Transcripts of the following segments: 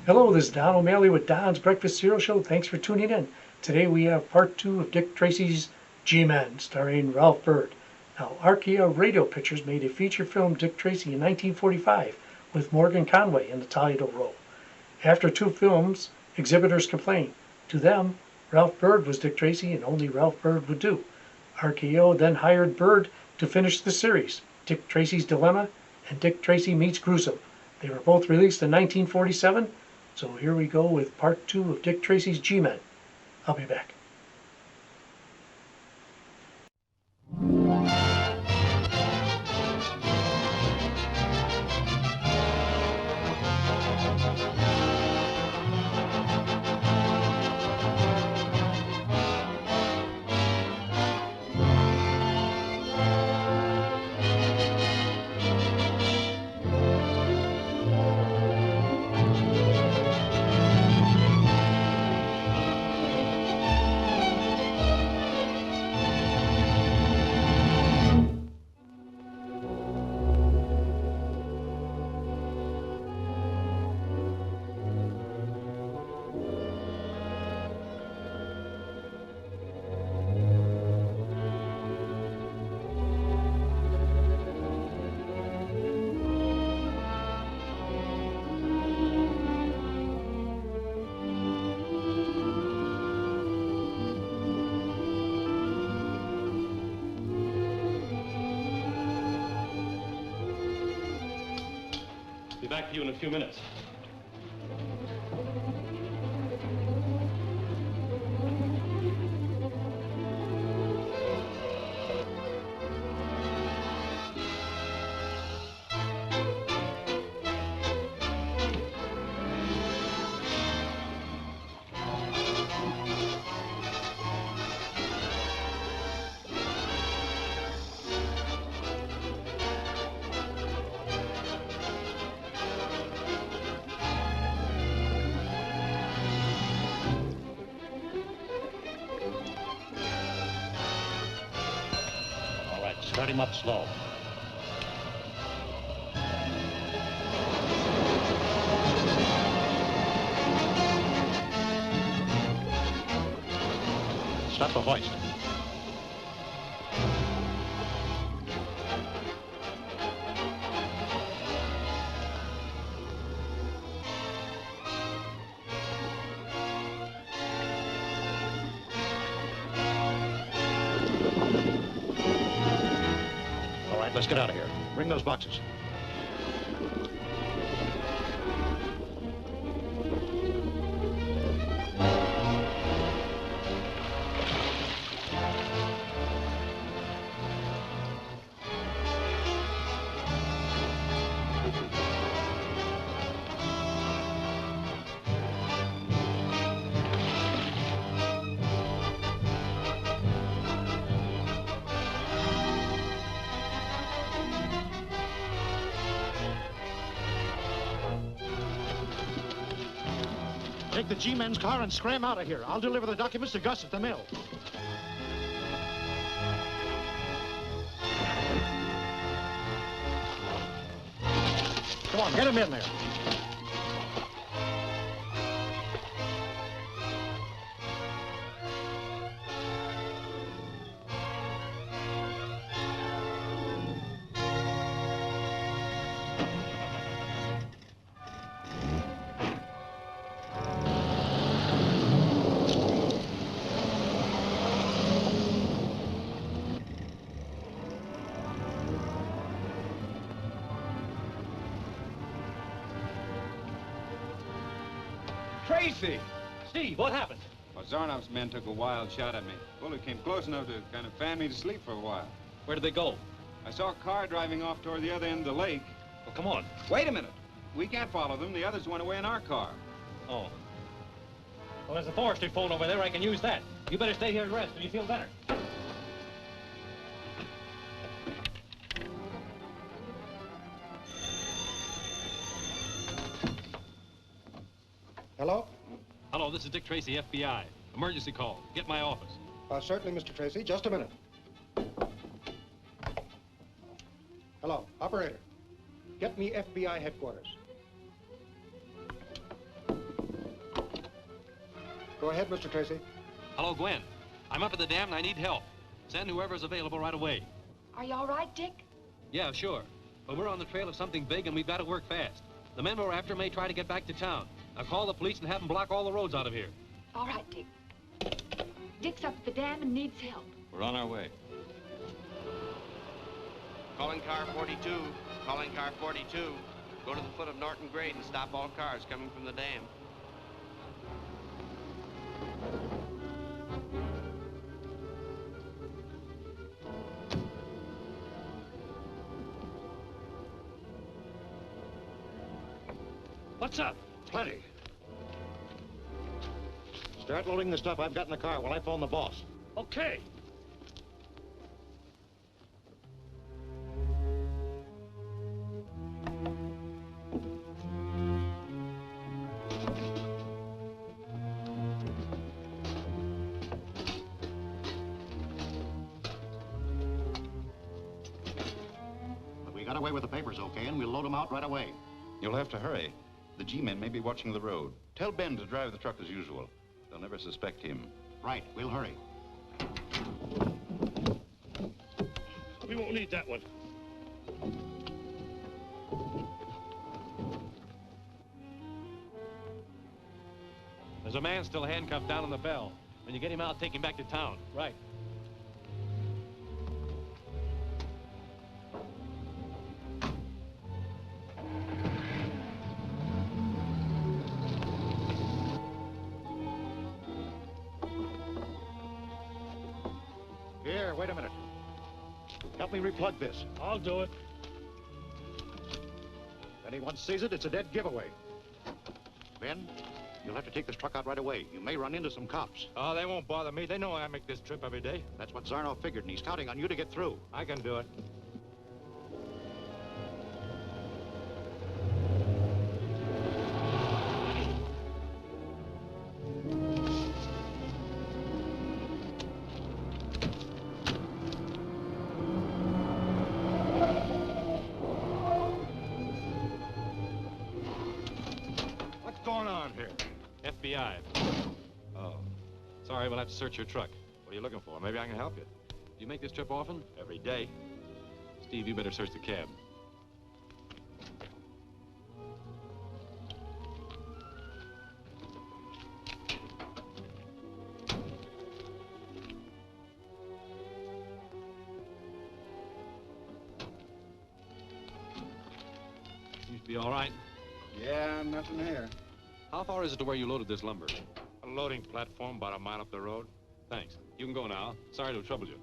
Hello, this is Don O'Malley with Don's Breakfast Cereal Show. Thanks for tuning in. Today we have part 2 of Dick Tracy's G-Men, starring Ralph Bird. Now, Archaea Radio Pictures made a feature film Dick Tracy in 1945 with Morgan Conway in the title role. After 2 films, exhibitors complained. To them, Ralph Bird was Dick Tracy and only Ralph Bird would do. Archaea then hired Bird to finish the series, Dick Tracy's Dilemma and Dick Tracy Meets Gruesome. They were both released in 1947. So here we go with part 2 of Dick Tracy's G-Men. I'll be back. Be back to you in a few minutes. Start him up slow. Stop the hoist. Let's get out of here. Bring those boxes. Take the G-Men's car and scram out of here. I'll deliver the documents to Gus at the mill. Come on, get him in there. Tracy! Steve, what happened? Well, Zarnoff's men took a wild shot at me. Bullet came close enough to kind of fan me to sleep for a while. Where did they go? I saw a car driving off toward the other end of the lake. Well, come on. Wait a minute. We can't follow them. The others went away in our car. Oh. Well, there's a forestry phone over there. I can use that. You better stay here and rest till you feel better. Hello? Hello, this is Dick Tracy, FBI. Emergency call. Get my office. Certainly, Mr. Tracy. Just a minute. Hello, operator. Get me FBI headquarters. Go ahead, Mr. Tracy. Hello, Gwen. I'm up at the dam and I need help. Send whoever's available right away. Are you all right, Dick? Yeah, sure. But we're on the trail of something big and we've got to work fast. The men we're after may try to get back to town. Now call the police and have them block all the roads out of here. All right, Dick. Dick's up at the dam and needs help. We're on our way. Calling car 42. Calling car 42. Go to the foot of Norton Grade and stop all cars coming from the dam. What's up? Plenty. Start loading the stuff I've got in the car while I phone the boss. Okay. But we got away with the papers, okay, and we'll load them out right away. You'll have to hurry. The G-men may be watching the road. Tell Ben to drive the truck as usual. They'll never suspect him. Right, we'll hurry. We won't need that one. There's a man still handcuffed down on the bell. When you get him out, take him back to town. Right. Here, wait a minute. Help me replug this. I'll do it. If anyone sees it, it's a dead giveaway. Ben, you'll have to take this truck out right away. You may run into some cops. Oh, they won't bother me. They know I make this trip every day. That's what Zarnoff figured, and he's counting on you to get through. I can do it. What's going on here? FBI. Oh. Sorry, we'll have to search your truck. What are you looking for? Maybe I can help you. Do you make this trip often? Every day. Steve, you better search the cab. Seems to be all right. Yeah, nothing here. How far is it to where you loaded this lumber? A loading platform about a mile up the road. Thanks. You can go now. Sorry to have troubled you.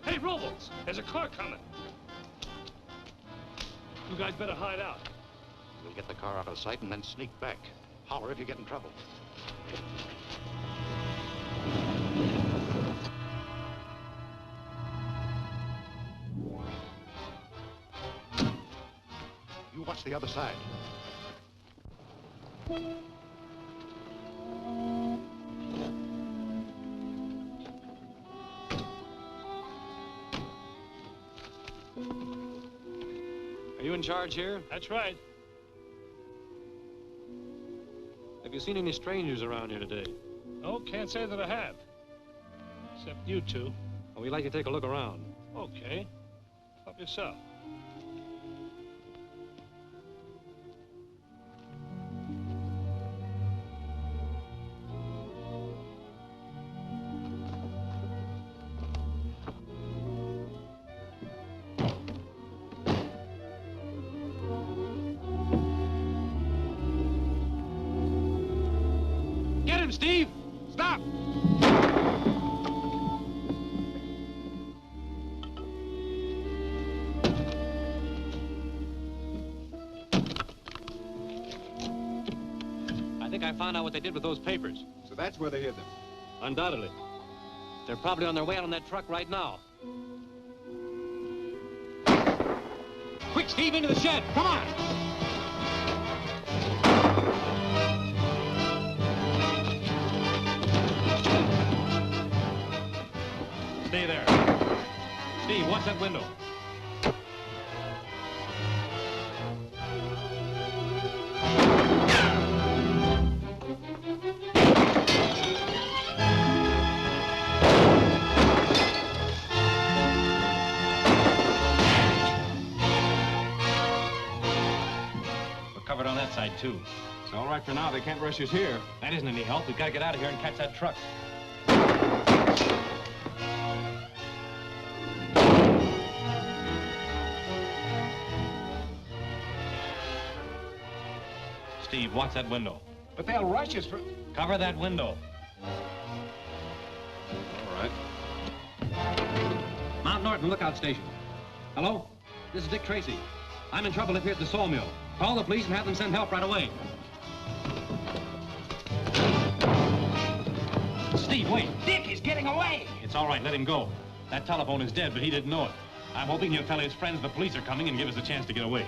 Hey, Robles! There's a car coming. You guys better hide out. We'll get the car out of sight and then sneak back. Holler if you get in trouble. You watch the other side. Are you in charge here? That's right. Have you seen any strangers around here today? No, can't say that I have. Except you two. Well, we'd like to take a look around. Okay. Help yourself. him, Steve! Stop! I think I found out what they did with those papers. So that's where they hid them. Undoubtedly. They're probably on their way out on that truck right now. Quick, Steve, into the shed! Come on! Stay there. Steve, watch that window. Covered on that side, too. It's all right for now. They can't rush us here. That isn't any help. We've got to get out of here and catch that truck. Steve, watch that window. But they'll rush us for... Cover that window. All right. Mount Norton Lookout Station. Hello? This is Dick Tracy. I'm in trouble up here at the sawmill. Call the police and have them send help right away. Steve, wait. Dick, he's getting away! It's all right, let him go. That telephone is dead, but he didn't know it. I'm hoping he'll tell his friends the police are coming and give us a chance to get away.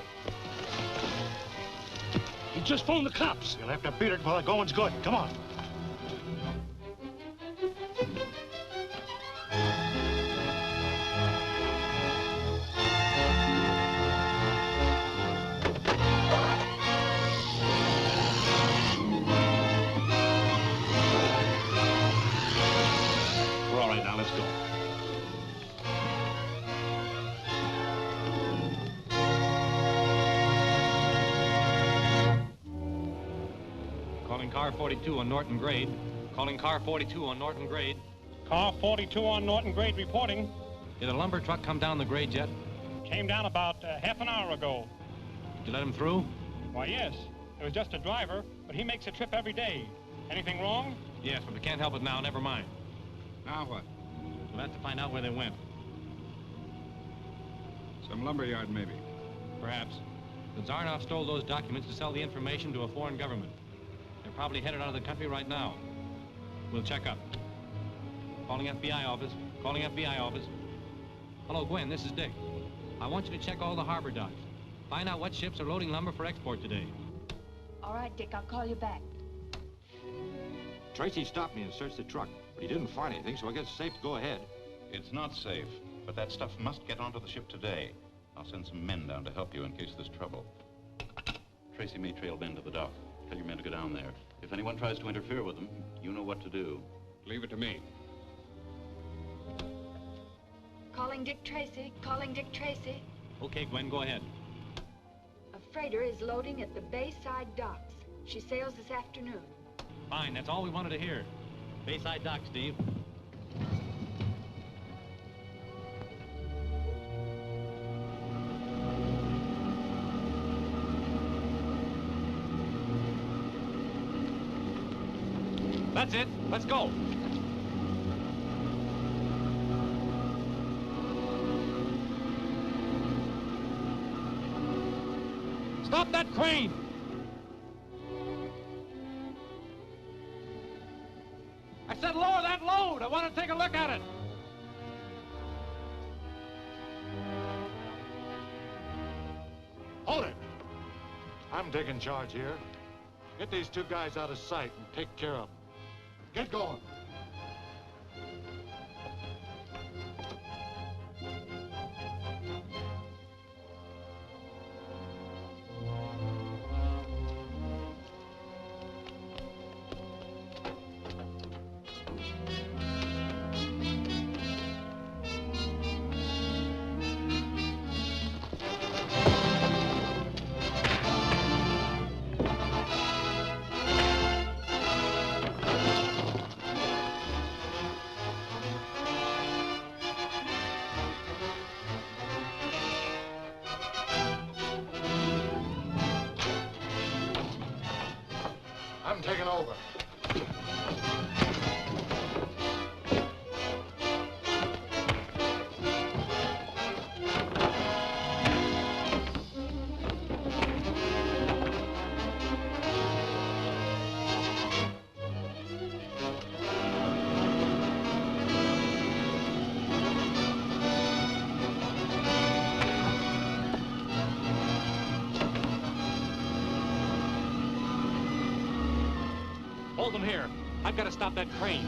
He just phoned the cops. You'll have to beat it while the going's good. Come on. We're all right now, let's go. Calling car 42 on Norton Grade. Calling car 42 on Norton Grade. Car 42 on Norton Grade reporting. Did a lumber truck come down the grade yet? Came down about half an hour ago. Did you let him through? Why, yes. It was just a driver, but he makes a trip every day. Anything wrong? Yes, but we can't help it now, never mind. Now what? We'll have to find out where they went. Some lumberyard, maybe. Perhaps. The Zarnoff stole those documents to sell the information to a foreign government. They're probably headed out of the country right now. We'll check up. Calling FBI office. Calling FBI office. Hello, Gwen, this is Dick. I want you to check all the harbor docks. Find out what ships are loading lumber for export today. All right, Dick, I'll call you back. Tracy stopped me and searched the truck, but he didn't find anything, so I guess it's safe to go ahead. It's not safe, but that stuff must get onto the ship today. I'll send some men down to help you in case there's trouble. Tracy may trail Ben to the dock. Tell your men to go down there. If anyone tries to interfere with them, you know what to do. Leave it to me. Calling Dick Tracy. Calling Dick Tracy. Okay, Gwen, go ahead. A freighter is loading at the Bayside docks. She sails this afternoon. Fine, that's all we wanted to hear. Bayside dock, Steve. That's it. Let's go. Stop that crane! I said lower that load. I want to take a look at it. Hold it! I'm taking charge here. Get these two guys out of sight and take care of them. Get going. I'm taking over. them here. I've got to stop that crane.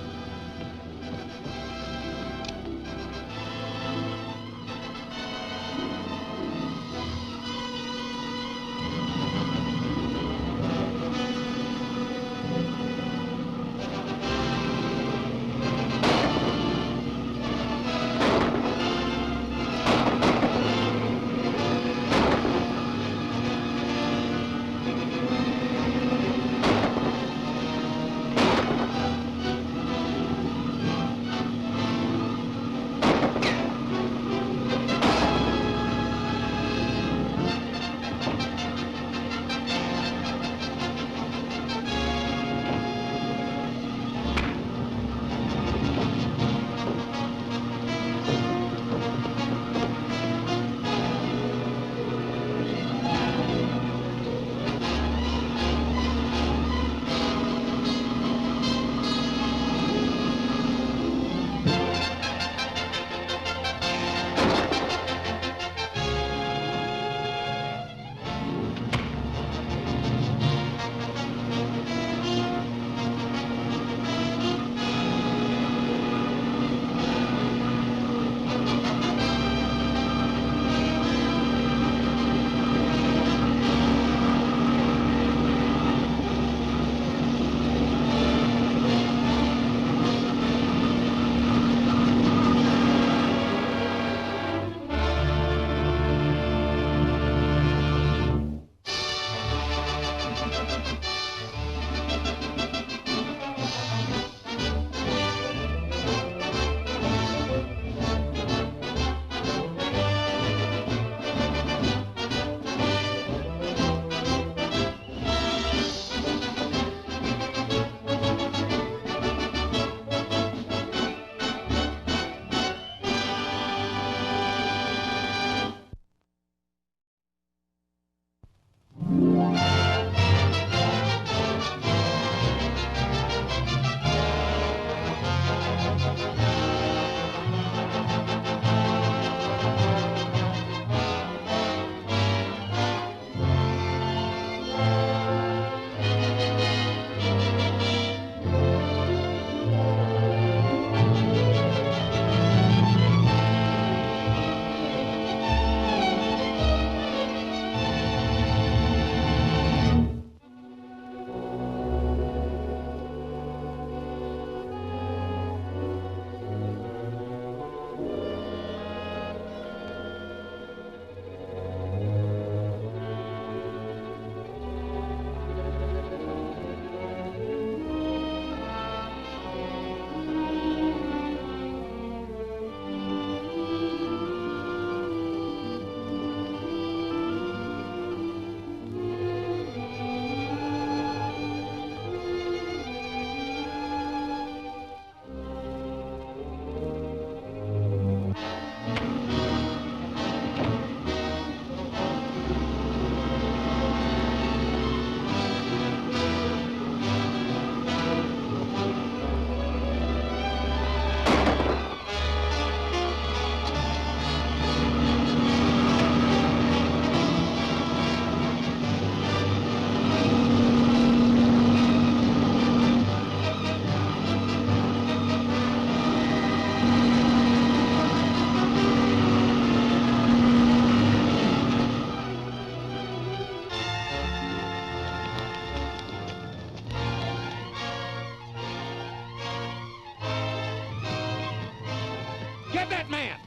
Get that man!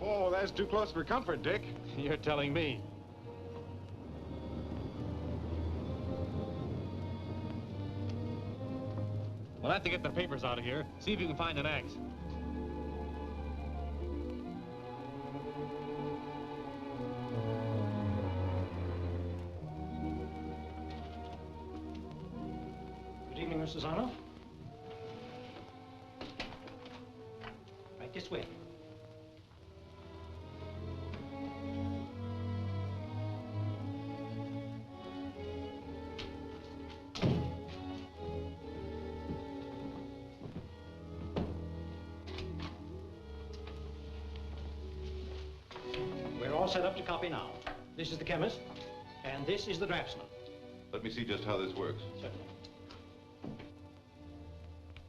Oh, that's too close for comfort, Dick. You're telling me. We'll have to get the papers out of here. See if you can find an axe. Good evening, Mr. Zarnoff. Right this way. all set up to copy now. This is the chemist, and this is the draftsman. Let me see just how this works. Certainly.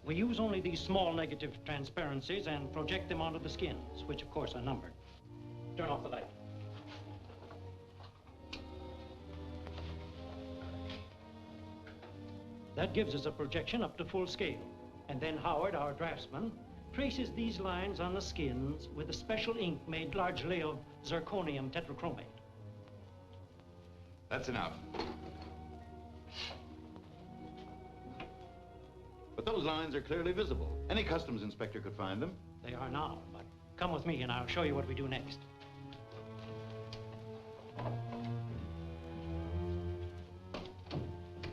We use only these small negative transparencies and project them onto the skins, which of course are numbered. Turn off the light. That gives us a projection up to full scale. And then Howard, our draftsman, traces these lines on the skins with a special ink made largely of zirconium tetrachromate. That's enough. But those lines are clearly visible. Any customs inspector could find them. They are now, but come with me and I'll show you what we do next.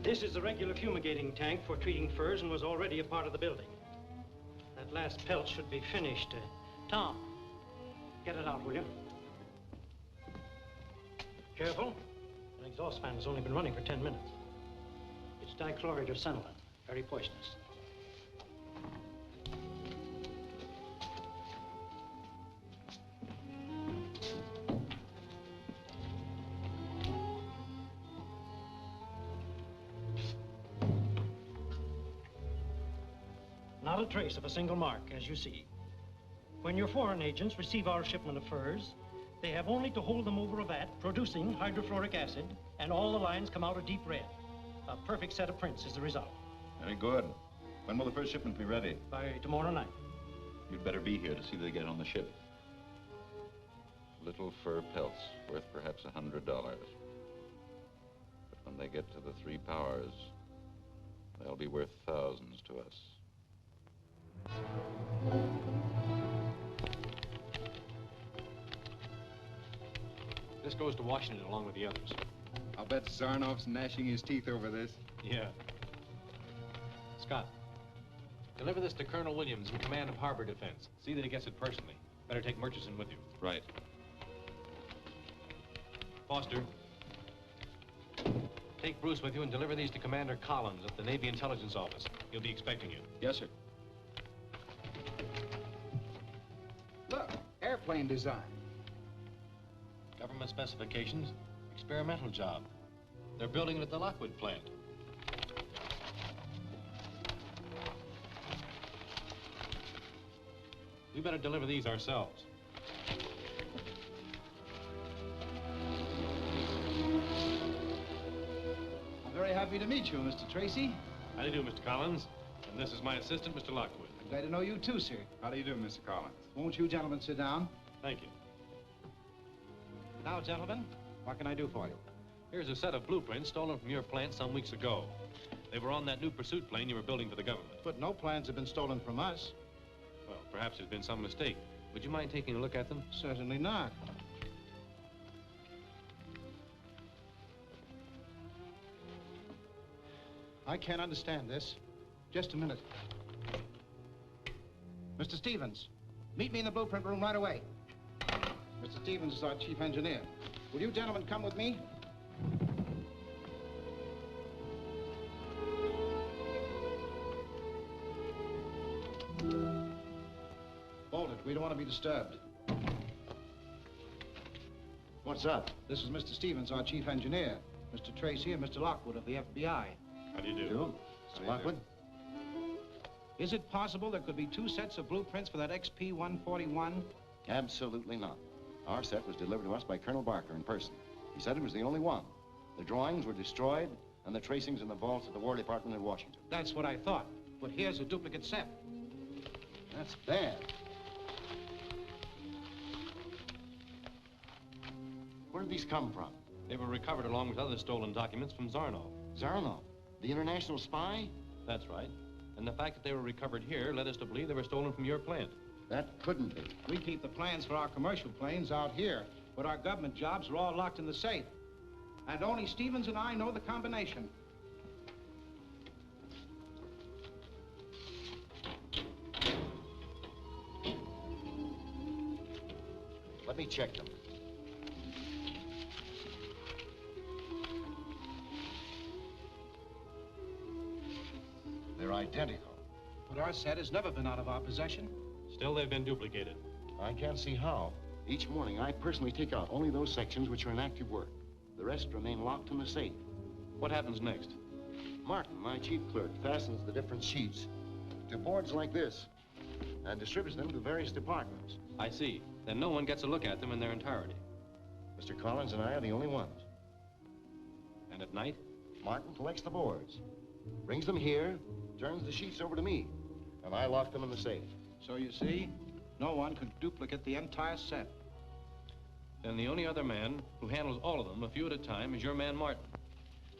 This is the regular fumigating tank for treating furs and was already a part of the building. That last pelt should be finished. Tom, get it out, will you? Careful. An exhaust fan has only been running for 10 minutes. It's dichloride of cenolin, very poisonous. Not a trace of a single mark, as you see. When your foreign agents receive our shipment of furs, they have only to hold them over a vat, producing hydrofluoric acid, and all the lines come out a deep red. A perfect set of prints is the result. Very good. When will the first shipment be ready? By tomorrow night. You'd better be here to see they get on the ship. Little fur pelts, worth perhaps $100. But when they get to the three powers, they'll be worth thousands to us. This goes to Washington along with the others. I'll bet Zarnoff's gnashing his teeth over this. Yeah. Scott, deliver this to Colonel Williams in command of Harbor Defense. See that he gets it personally. Better take Murchison with you. Right. Foster, take Bruce with you and deliver these to Commander Collins at the Navy Intelligence Office. He'll be expecting you. Yes, sir. Look, airplane design. Government specifications, experimental job. They're building it at the Lockwood plant. We better deliver these ourselves. I'm very happy to meet you, Mr. Tracy. How do you do, Mr. Collins? And this is my assistant, Mr. Lockwood. I'm glad to know you too, sir. How do you do, Mr. Collins? Won't you gentlemen sit down? Thank you. Now, gentlemen, what can I do for you? Here's a set of blueprints stolen from your plant some weeks ago. They were on that new pursuit plane you were building for the government. But no plans have been stolen from us. Well, perhaps there's been some mistake. Would you mind taking a look at them? Certainly not. I can't understand this. Just a minute. Mr. Stevens, meet me in the blueprint room right away. Mr. Stevens is our chief engineer. Will you gentlemen come with me? Hold it. We don't want to be disturbed. What's up? This is Mr. Stevens, our chief engineer. Mr. Tracy and Mr. Lockwood of the FBI. How do you do? Mr. Lockwood? Is it possible there could be two sets of blueprints for that XP-141? Absolutely not. Our set was delivered to us by Colonel Barker in person. He said it was the only one. The drawings were destroyed, and the tracings in the vaults at the War Department in Washington. That's what I thought. But here's a duplicate set. That's bad. Where did these come from? They were recovered along with other stolen documents from Zarnoff. Zarnoff, the international spy? That's right. And the fact that they were recovered here led us to believe they were stolen from your plant. That couldn't be. We keep the plans for our commercial planes out here, but our government jobs are all locked in the safe. And only Stevens and I know the combination. Let me check them. They're identical. But our set has never been out of our possession. Still, they've been duplicated. I can't see how. Each morning, I personally take out only those sections which are in active work. The rest remain locked in the safe. What happens next? Martin, my chief clerk, fastens the different sheets to boards like this and distributes them to various departments. I see. Then no one gets a look at them in their entirety. Mr. Collins and I are the only ones. And at night? Martin collects the boards, brings them here, turns the sheets over to me, and I lock them in the safe. So you see, no one could duplicate the entire set. Then the only other man who handles all of them, a few at a time, is your man Martin.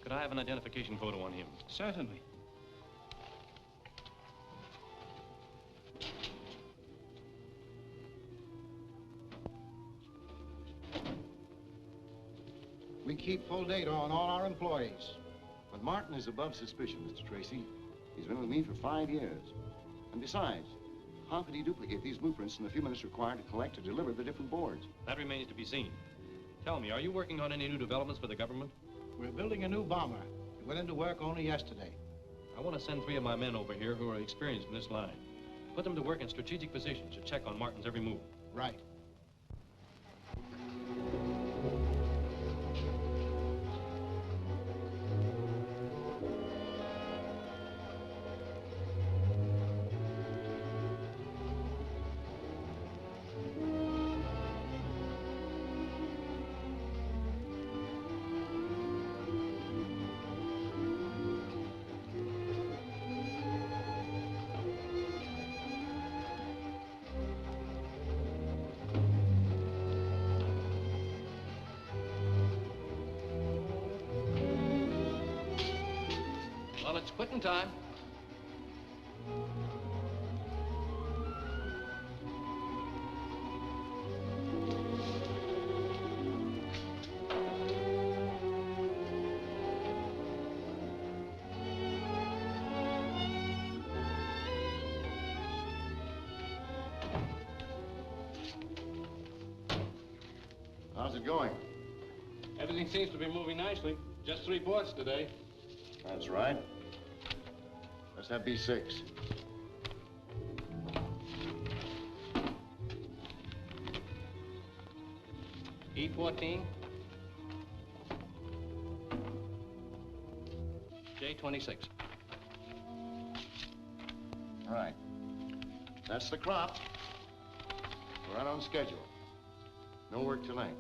Could I have an identification photo on him? Certainly. We keep full data on all our employees. But Martin is above suspicion, Mr. Tracy. He's been with me for 5 years. And besides, how could he duplicate these blueprints in the few minutes required to collect or deliver the different boards? That remains to be seen. Tell me, are you working on any new developments for the government? We're building a new bomber. It went into work only yesterday. I want to send 3 of my men over here who are experienced in this line. Put them to work in strategic positions to check on Martin's every move. Right. Well, it's quitting time. How's it going? Everything seems to be moving nicely. Just 3 boards today. That's right. Let's have B6. E14. J26. All right. That's the crop. We're right on schedule. No work tonight.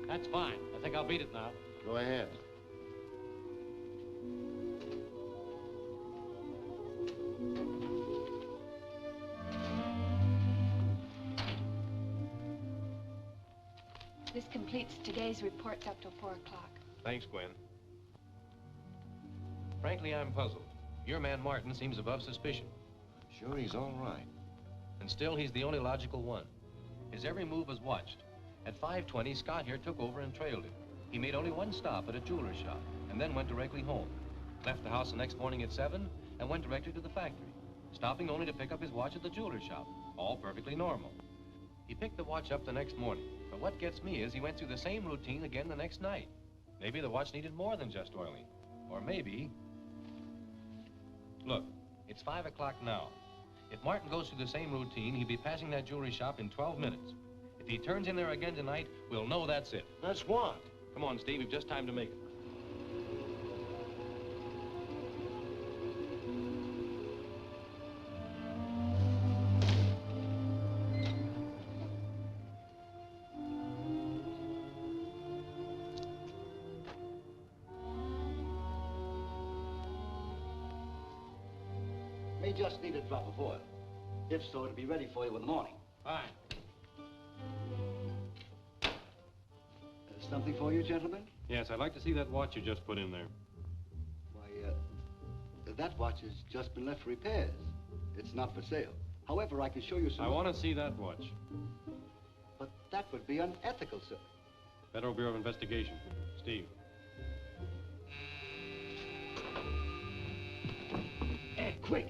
That's fine. I think I'll beat it now. Go ahead. This completes today's reports up till 4 o'clock. Thanks, Gwen. Frankly, I'm puzzled. Your man Martin seems above suspicion. Sure, he's all right. And still, he's the only logical one. His every move was watched. At 5:20, Scott here took over and trailed him. He made only one stop at a jeweler's shop, and then went directly home. Left the house the next morning at 7, and went directly to the factory, stopping only to pick up his watch at the jeweler's shop. All perfectly normal. He picked the watch up the next morning, but what gets me is he went through the same routine again the next night. Maybe the watch needed more than just oiling. Or maybe... Look, it's 5 o'clock now. If Martin goes through the same routine, he'll be passing that jewelry shop in 12 minutes. If he turns in there again tonight, we'll know that's it. That's what? Come on, Steve, we've just time to make it. May just need a drop of oil. If so, it'll be ready for you in the morning. Fine. Something for you, gentlemen? Yes, I'd like to see that watch you just put in there. Why, that watch has just been left for repairs. It's not for sale. However, I can show you some... I want to see that watch. But that would be unethical, sir. Federal Bureau of Investigation. Steve. Hey, quick!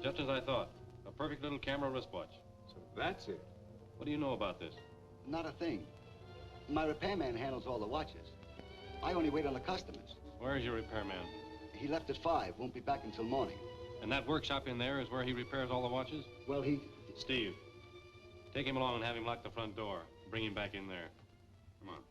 Just as I thought. A perfect little camera wristwatch. So that's it. What do you know about this? Not a thing. My repairman handles all the watches. I only wait on the customers. Where's your repairman? He left at 5. Won't be back until morning. And that workshop in there is where he repairs all the watches? Well, he... Steve, take him along and have him lock the front door. Bring him back in there. Come on.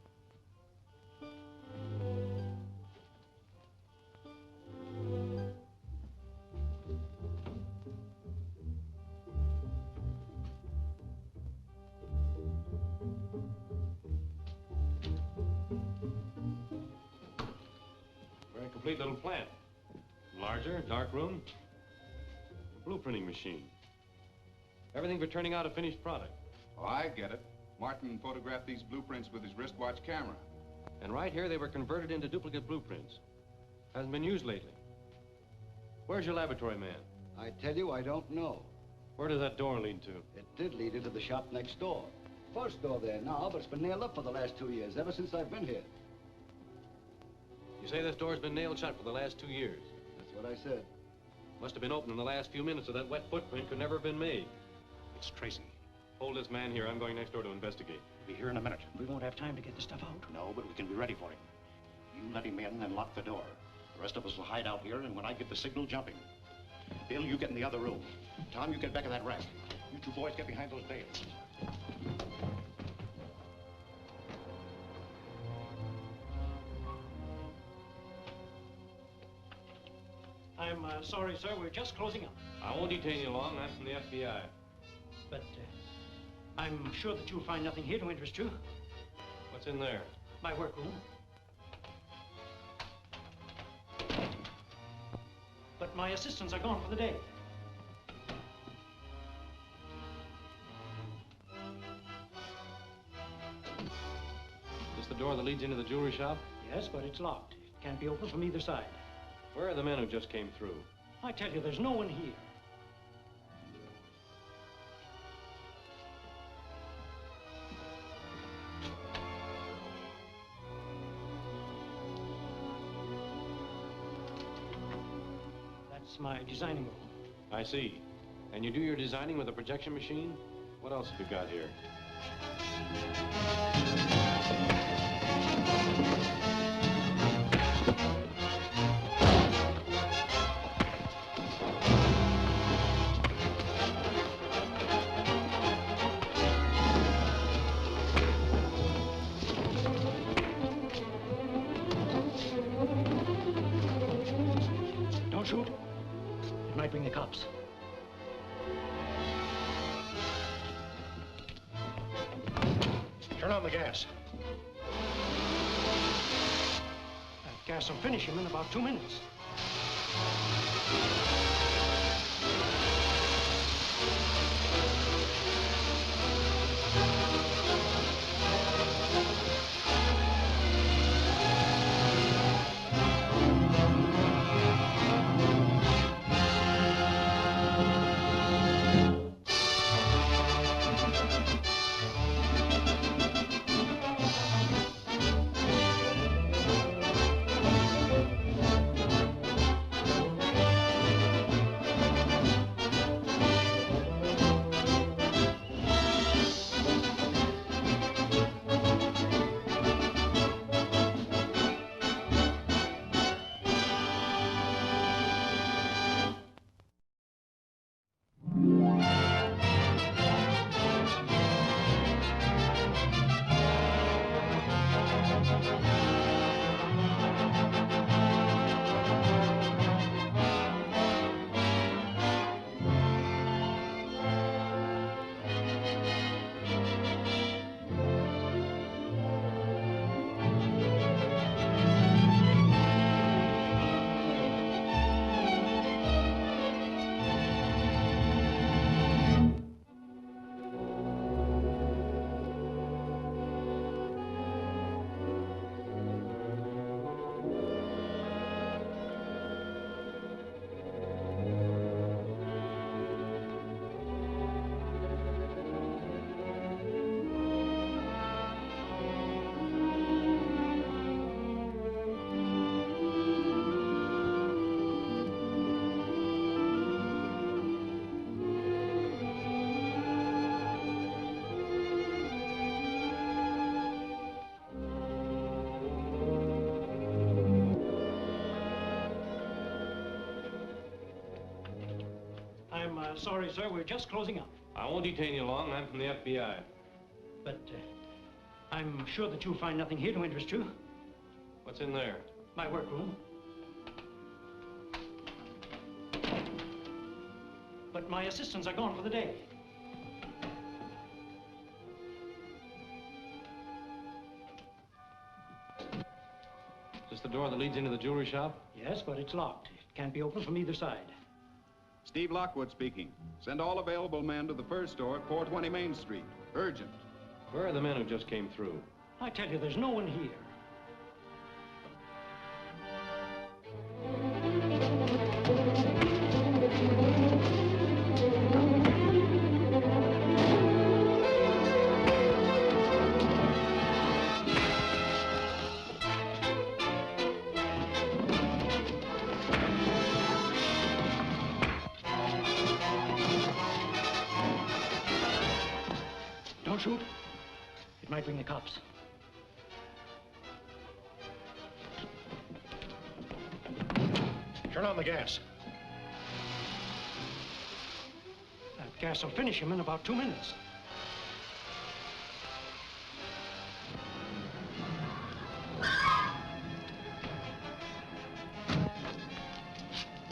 Very complete little plant. Larger, dark room, a blueprinting machine. Everything for turning out a finished product. Oh, I get it. Martin photographed these blueprints with his wristwatch camera. And right here, they were converted into duplicate blueprints. Hasn't been used lately. Where's your laboratory man? I tell you, I don't know. Where does that door lead to? It did lead into the shop next door. First door there now, but it's been nailed up for the last 2 years, ever since I've been here. You say this door's been nailed shut for the last 2 years? That's what I said. Must have been open in the last few minutes, so that wet footprint could never have been made. It's Tracy. Hold this man here. I'm going next door to investigate. We'll be here in a minute. We won't have time to get the stuff out. No, but we can be ready for him. You let him in and lock the door. The rest of us will hide out here, and when I give the signal, jump him. Bill, you get in the other room. Tom, you get back of that rack. You two boys get behind those bales. I'm sorry, sir. We're just closing up. I won't detain you long. I'm from the FBI. But I'm sure that you'll find nothing here to interest you. What's in there? My workroom. But my assistants are gone for the day. Is this the door that leads into the jewelry shop? Yes, but it's locked. It can't be opened from either side. Where are the men who just came through? I tell you, there's no one here. That's my designing room. I see. And you do your designing with a projection machine? What else have you got here? Don't shoot. It might bring the cops. Turn on the gas. That gas will finish him in about 2 minutes. I'm sorry, sir. We're just closing up. I won't detain you long. I'm from the FBI. But I'm sure that you'll find nothing here to interest you. What's in there? My workroom. But my assistants are gone for the day. Is this the door that leads into the jewelry shop? Yes, but it's locked. It can't be opened from either side. Steve Lockwood speaking. Send all available men to the first store at 420 Main Street. Urgent. Where are the men who just came through? I tell you, there's no one here. Don't shoot. It might bring the cops. Turn on the gas. That gas will finish him in about 2 minutes.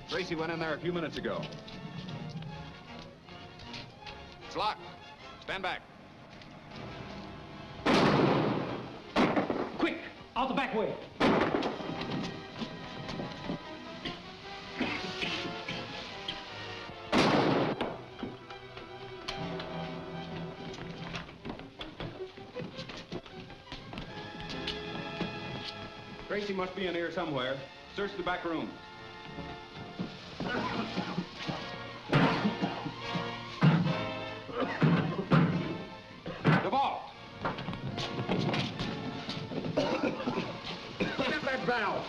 Tracy went in there a few minutes ago. It's locked. Stand back. Quick! Out the back way! Tracy must be in here somewhere. Search the back room. The vault. Snap that valve.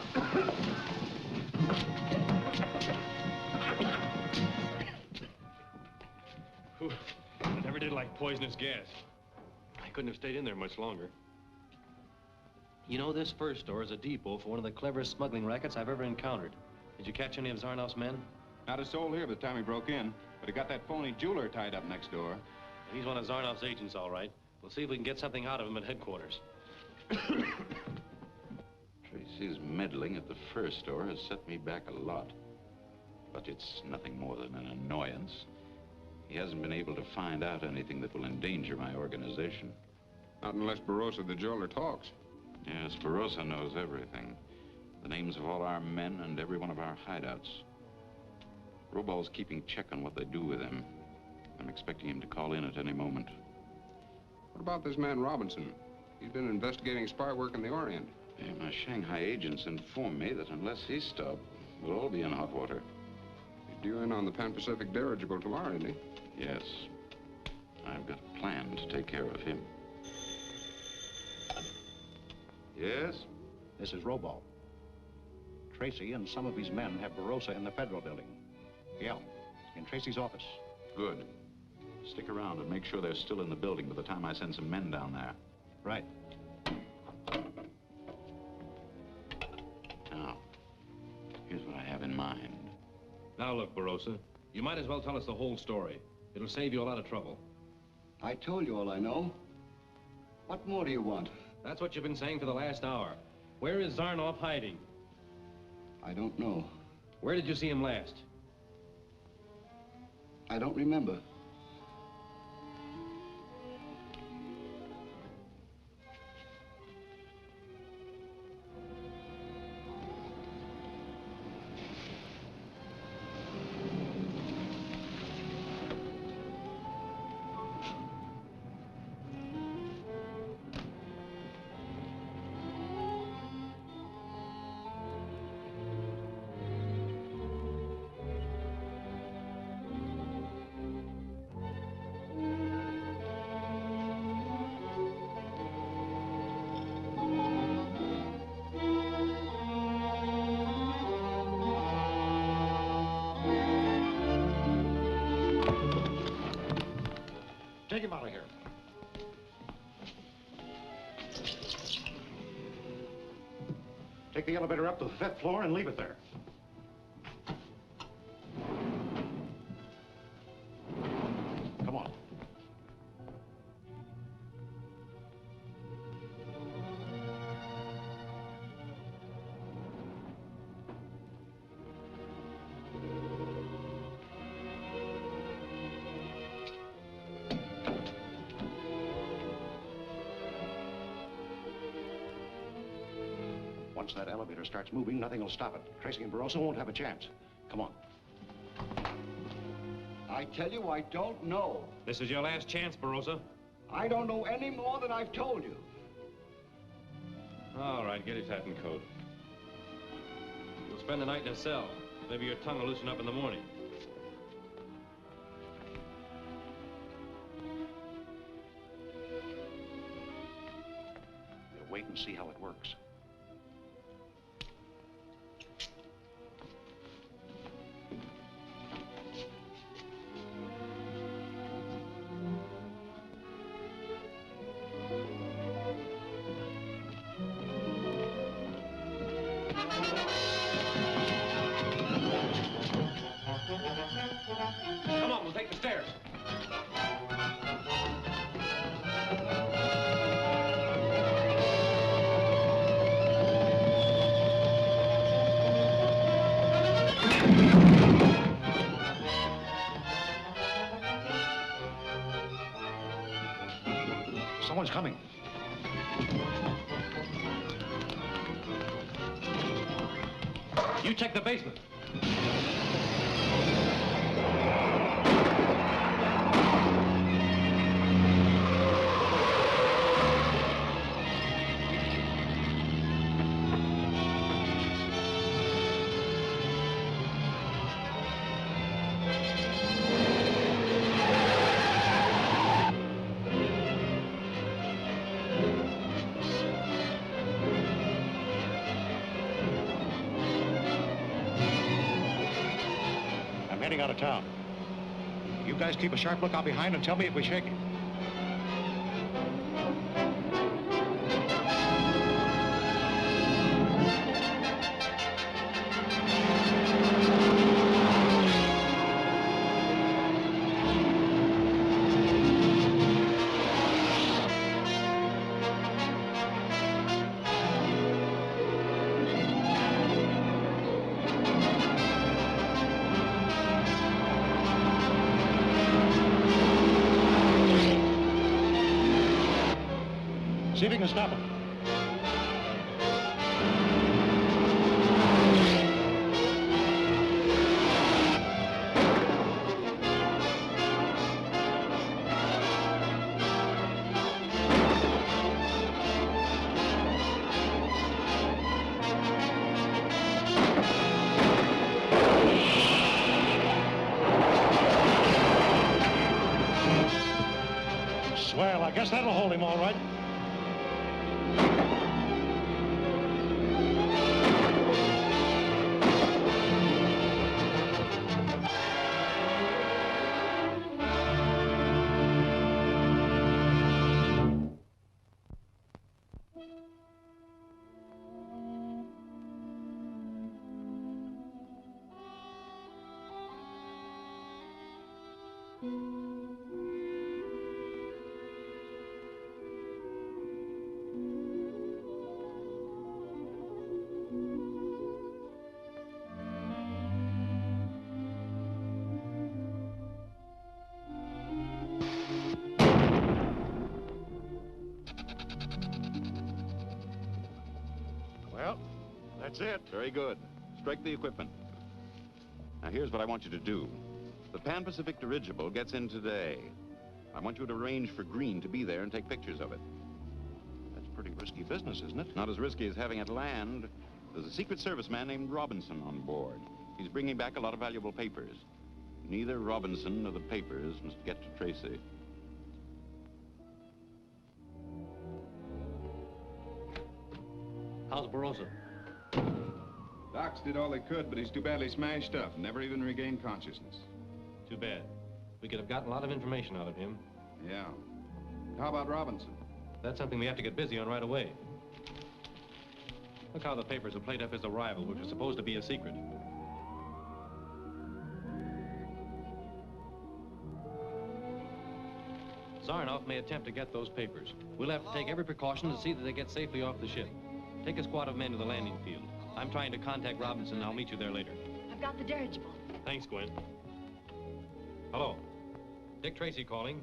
Whew. I never did like poisonous gas. I couldn't have stayed in there much longer. You know, this first store is a depot for one of the cleverest smuggling rackets I've ever encountered. Did you catch any of Zarnoff's men? Not a soul here by the time he broke in, but he got that phony jeweler tied up next door. He's one of Zarnoff's agents, all right. We'll see if we can get something out of him at headquarters. Tracy's meddling at the first store has set me back a lot. But it's nothing more than an annoyance. He hasn't been able to find out anything that will endanger my organization. Not unless Barossa the jeweler talks. Yes, Barossa knows everything. The names of all our men and every one of our hideouts. Robal's keeping check on what they do with him. I'm expecting him to call in at any moment. What about this man Robinson? He's been investigating spy work in the Orient. Yeah, my Shanghai agents informed me that unless he's stopped, we'll all be in hot water. He's due in on the Pan-Pacific dirigible tomorrow, isn't he? Yes. I've got a plan to take care of him. Yes? This is Robal. Tracy and some of his men have Barossa in the Federal Building. Yeah, in Tracy's office. Good. Stick around and make sure they're still in the building by the time I send some men down there. Right. Now, here's what I have in mind. Now look, Barossa, you might as well tell us the whole story. It'll save you a lot of trouble. I told you all I know. What more do you want? That's what you've been saying for the last hour. Where is Zarnoff hiding? I don't know. Where did you see him last? I don't remember. Take him out of here. Take the elevator up to the 5th floor and leave it there. Once that elevator starts moving, nothing will stop it. Tracy and Barroso won't have a chance. Come on. I tell you, I don't know. This is your last chance, Barroso. I don't know any more than I've told you. All right, get his hat and coat. You'll spend the night in a cell. Maybe your tongue will loosen up in the morning. We'll wait and see how it works. Come on, we'll take the stairs. Someone's coming. You check the basement. I'm heading out of town. You guys keep a sharp lookout behind and tell me if we shake it. See if you can stop him. Swell, I guess that'll hold him all right. Well, that's it. Very good. Strike the equipment. Now, here's what I want you to do. The Pan Pacific dirigible gets in today. I want you to arrange for Green to be there and take pictures of it. That's pretty risky business, isn't it? Not as risky as having it land. There's a Secret Service man named Robinson on board. He's bringing back a lot of valuable papers. Neither Robinson nor the papers must get to Tracy. How's Barroso? Docs did all they could, but he's too badly smashed up. Never even regained consciousness. Too bad. We could have gotten a lot of information out of him. Yeah. How about Robinson? That's something we have to get busy on right away. Look how the papers have played up his arrival, which was supposed to be a secret. Zarnoff may attempt to get those papers. We'll have to take every precaution to see that they get safely off the ship. Take a squad of men to the landing field. I'm trying to contact Robinson, and I'll meet you there later. I've got the dirigible. Thanks, Gwen. Hello. Dick Tracy calling.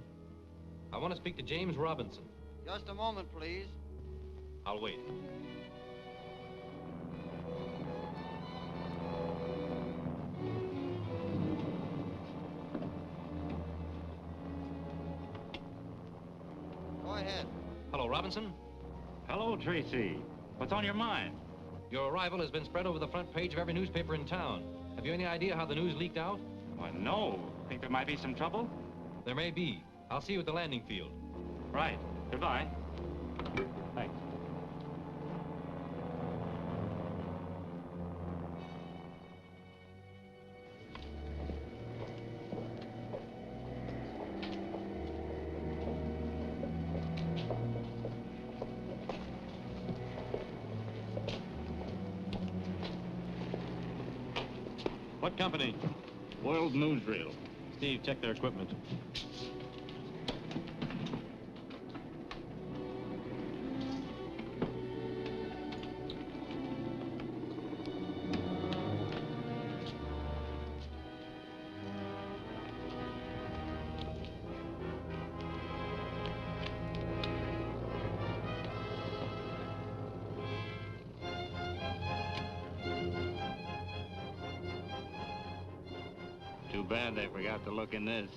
I want to speak to James Robinson. Just a moment, please. I'll wait. ahead. Hello, Robinson. Hello, Tracy. What's on your mind? Your arrival has been spread over the front page of every newspaper in town. Have you any idea how the news leaked out? Well, no. Think there might be some trouble? There may be. I'll see you at the landing field. Right. Goodbye. Thanks. What company? World Newsreel. Steve, check their equipment. Too bad they forgot to look in this.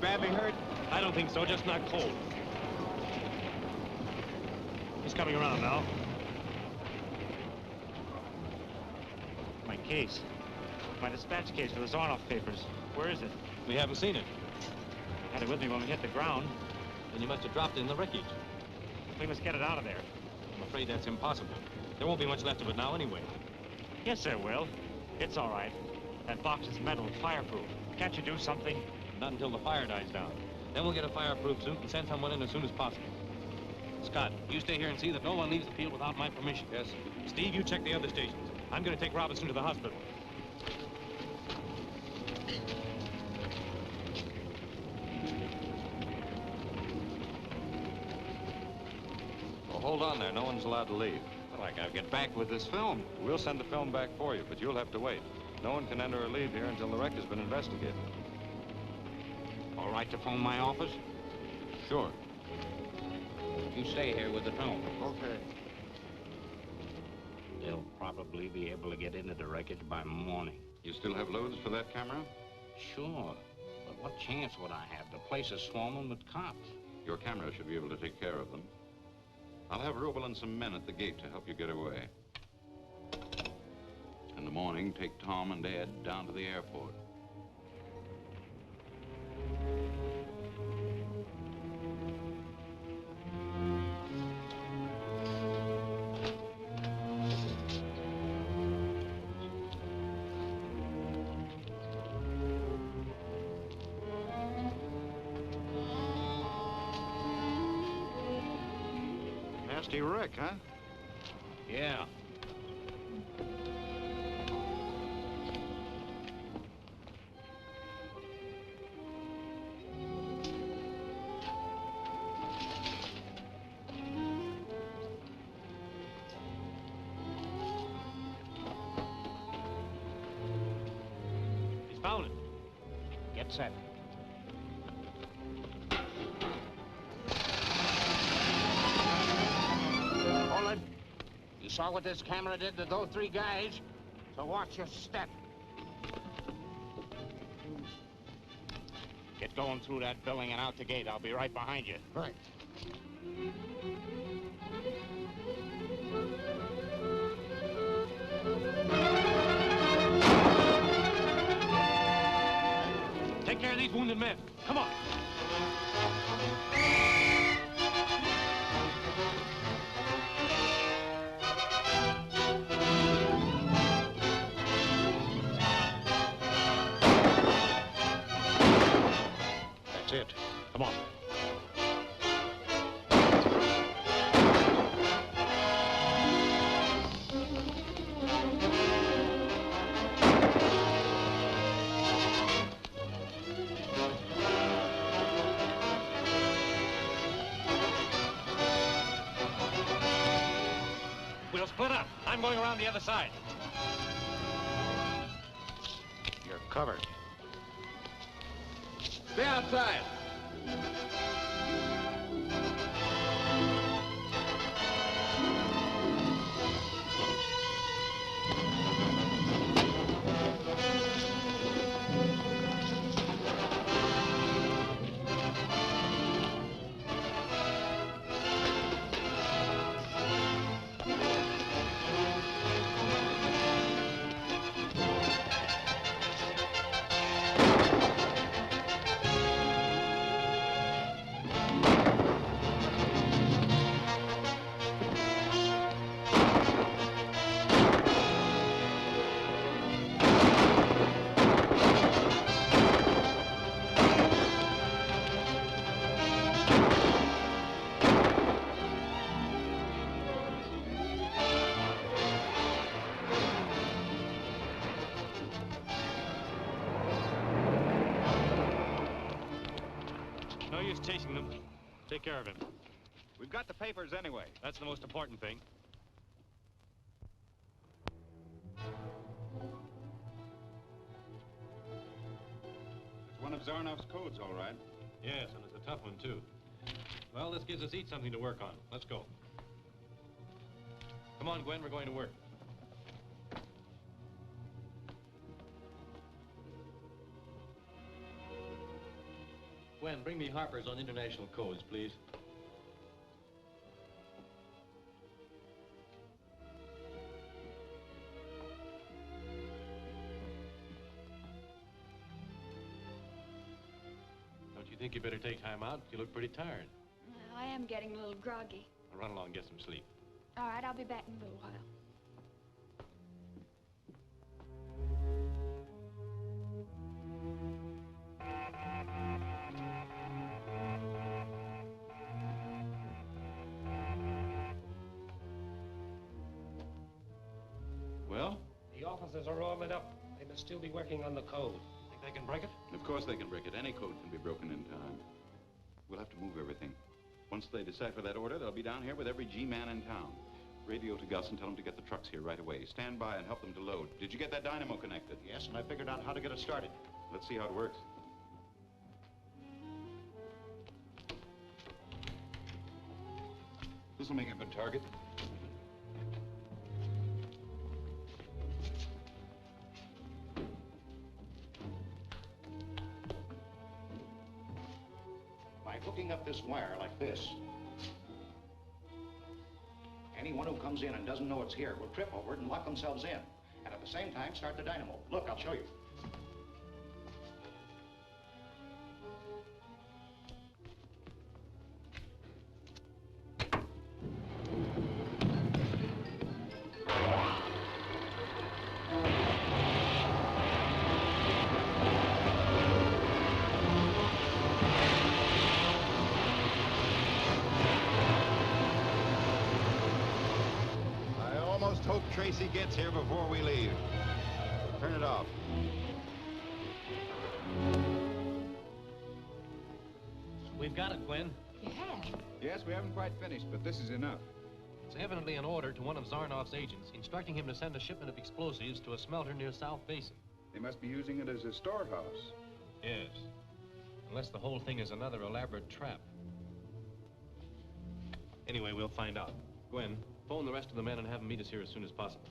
badly hurt? I don't think so, just not cold. He's coming around now. My case. My dispatch case for the Zarnoff papers. Where is it? We haven't seen it. I had it with me when we hit the ground. Then you must have dropped it in the wreckage. We must get it out of there. I'm afraid that's impossible. There won't be much left of it now anyway. Yes, there will. It's all right. That box is metal, fireproof. Can't you do something? Not until the fire dies down. Then we'll get a fireproof suit and send someone in as soon as possible. Scott, you stay here and see that no one leaves the field without my permission. Yes. Steve, you check the other stations. I'm going to take Robinson to the hospital. Well, hold on there. No one's allowed to leave. Well, I gotta get back with this film. We'll send the film back for you, but you'll have to wait. No one can enter or leave here until the wreck has been investigated. All right to phone my office? Sure. You stay here with the film. Okay. They'll probably be able to get into the wreckage by morning. You still have loads for that camera? Sure. But what chance would I have? The place is swarming with cops. Your camera should be able to take care of them. I'll have Rubel and some men at the gate to help you get away. In the morning, take Tom and Ed down to the airport. Nasty wreck, huh? Yeah. He's found it. Get set. Hold it. You saw what this camera did to those three guys, so watch your step. Get going through that building and out the gate. I'll be right behind you. Right. Take care of these wounded men. Come on. That's it. Come on. We'll split up. I'm going around the other side. You're covered. Stay outside. No use chasing them. Take care of him. We've got the papers anyway. That's the most important thing. It's one of Zarnoff's codes, all right. Yes, and it's a tough one, too. Well, this gives us each something to work on. Let's go. Come on, Gwen, we're going to work. Gwen, bring me Harper's on international codes, please. Don't you think you better take time out? You look pretty tired. Well, I am getting a little groggy. I'll run along and get some sleep. All right, I'll be back in a little while. Well? The officers are all lit up. They must still be working on the code. Think they can break it? Of course they can break it. Any code can be broken in time. We'll have to move everything. Once they decipher that order, they'll be down here with every G-man in town. Radio to Gus and tell them to get the trucks here right away. Stand by and help them to load. Did you get that dynamo connected? Yes, and I figured out how to get it started. Let's see how it works. This'll make a good target. By hooking up this wire like this, anyone who comes in and doesn't know it's here will trip over it and lock themselves in. And at the same time, start the dynamo. Look, I'll show you. Hope Tracy gets here before we leave. Turn it off. We've got it, Gwen. You have? Yes, we haven't quite finished, but this is enough. It's evidently an order to one of Zarnoff's agents, instructing him to send a shipment of explosives to a smelter near South Basin. They must be using it as a storehouse. Yes. Unless the whole thing is another elaborate trap. Anyway, we'll find out. Gwen, phone the rest of the men and have them meet us here as soon as possible.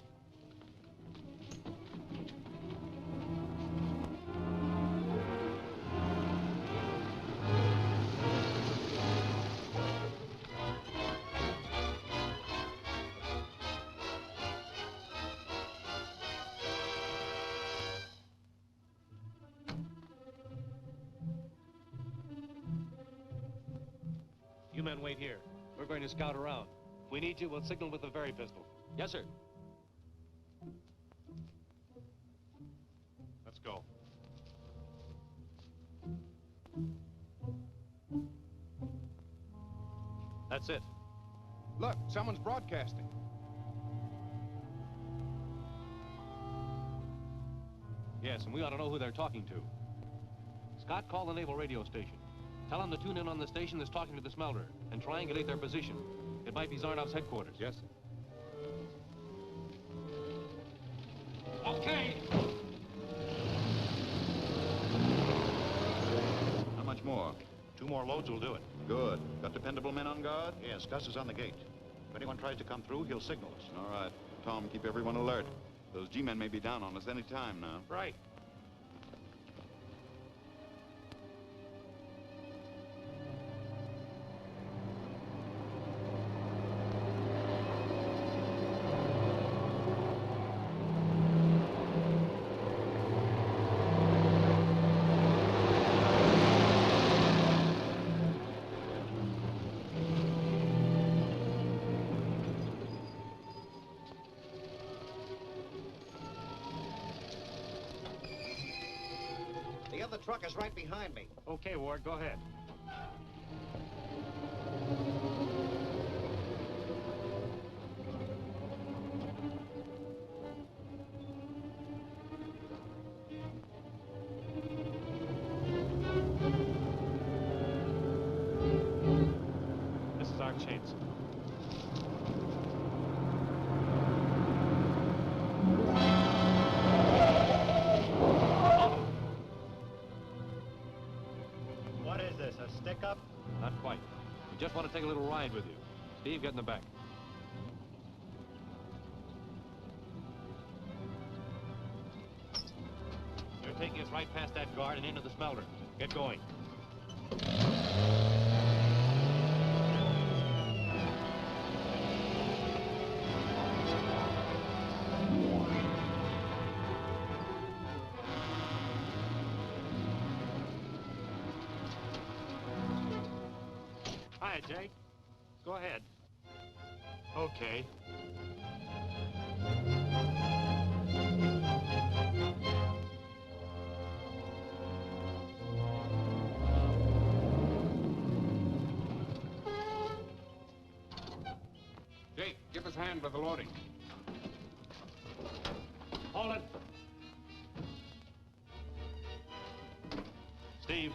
You men wait here. We're going to scout around. If we need you, we'll signal with the Very pistol. Yes, sir. Let's go. That's it. Look, someone's broadcasting. Yes, and we ought to know who they're talking to. Scott, call the naval radio station. Tell them to tune in on the station that's talking to the smelter and triangulate their position. It might be Zarnoff's headquarters. Yes, sir. Okay. How much more? 2 more loads will do it. Good. Got dependable men on guard? Yes, Gus is on the gate. If anyone tries to come through, he'll signal us. All right. Tom, keep everyone alert. Those G-men may be down on us any time now. Right. The other truck is right behind me. Okay, Ward, go ahead. This is our chance. What is this, a stick-up? Not quite. We just want to take a little ride with you. Steve, get in the back. You're taking us right past that guard and into the smelter. Get going. Hi, Jake. Go ahead. Okay. Jake, give us a hand with the loading. Hold it. Steve.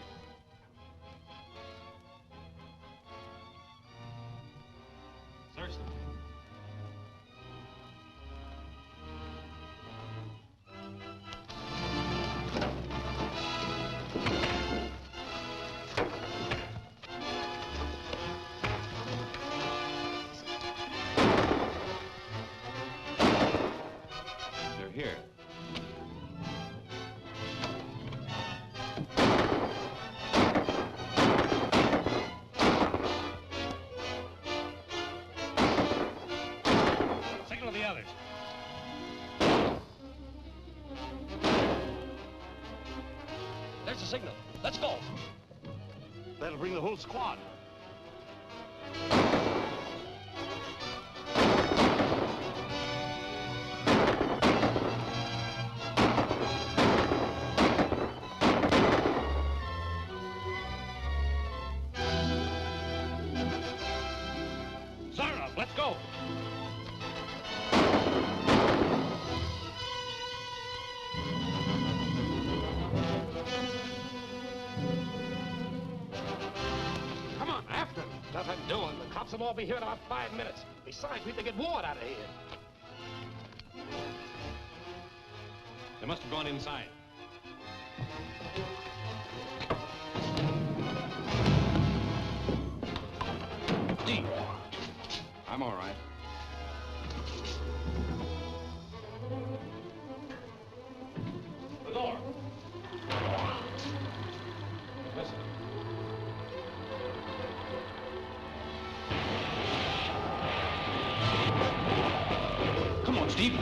Search them. They're here. Signal the others. There's the signal. Let's go. That'll bring the whole squad. Zarnoff, let's go. Come on, after them. Nothing doing. The cops will all be here in about 5 minutes. Besides, we have to get word out of here. They must have gone inside. Steve. I'm all right. The door. Listen. Come on, Steve.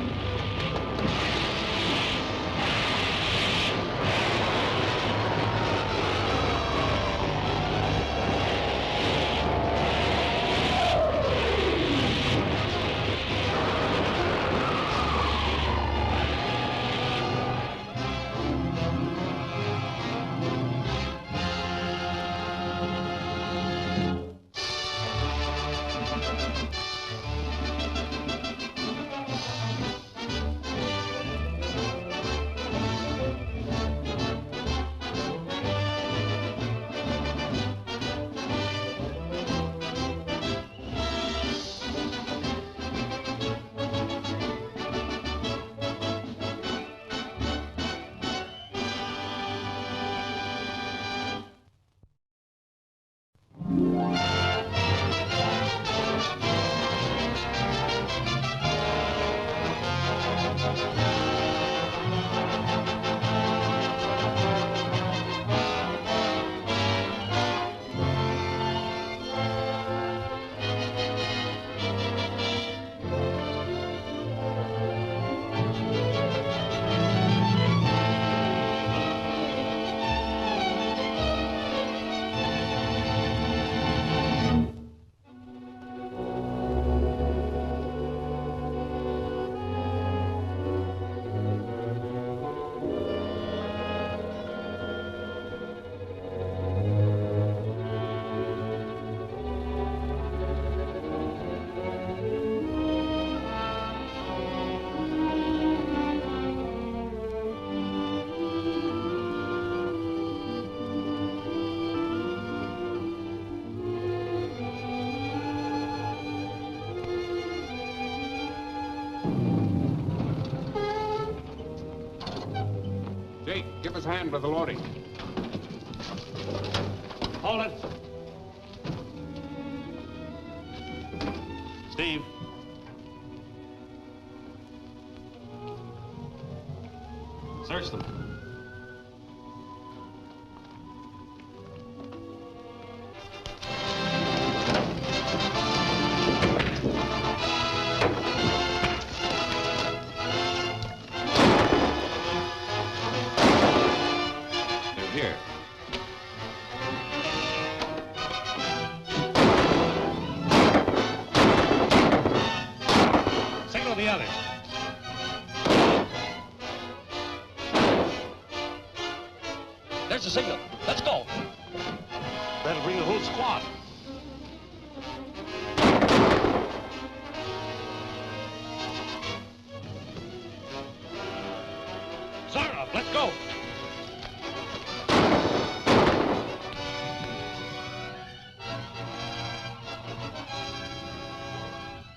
Jake, give us a hand with the loading. Hold it. Steve. Search them. others. There's the signal. Let's go. That'll bring the whole squad. Zarnoff, let's go.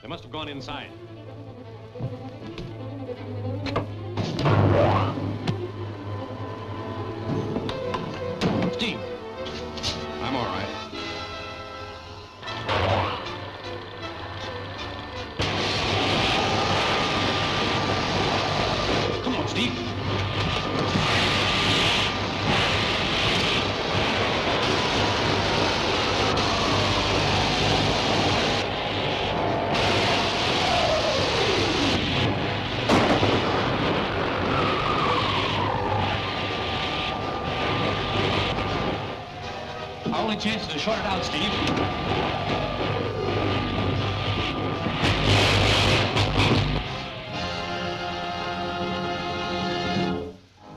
They must have gone inside. Steve. I'm all right. Come on, Steve. Our only chance is to short it out, Steve.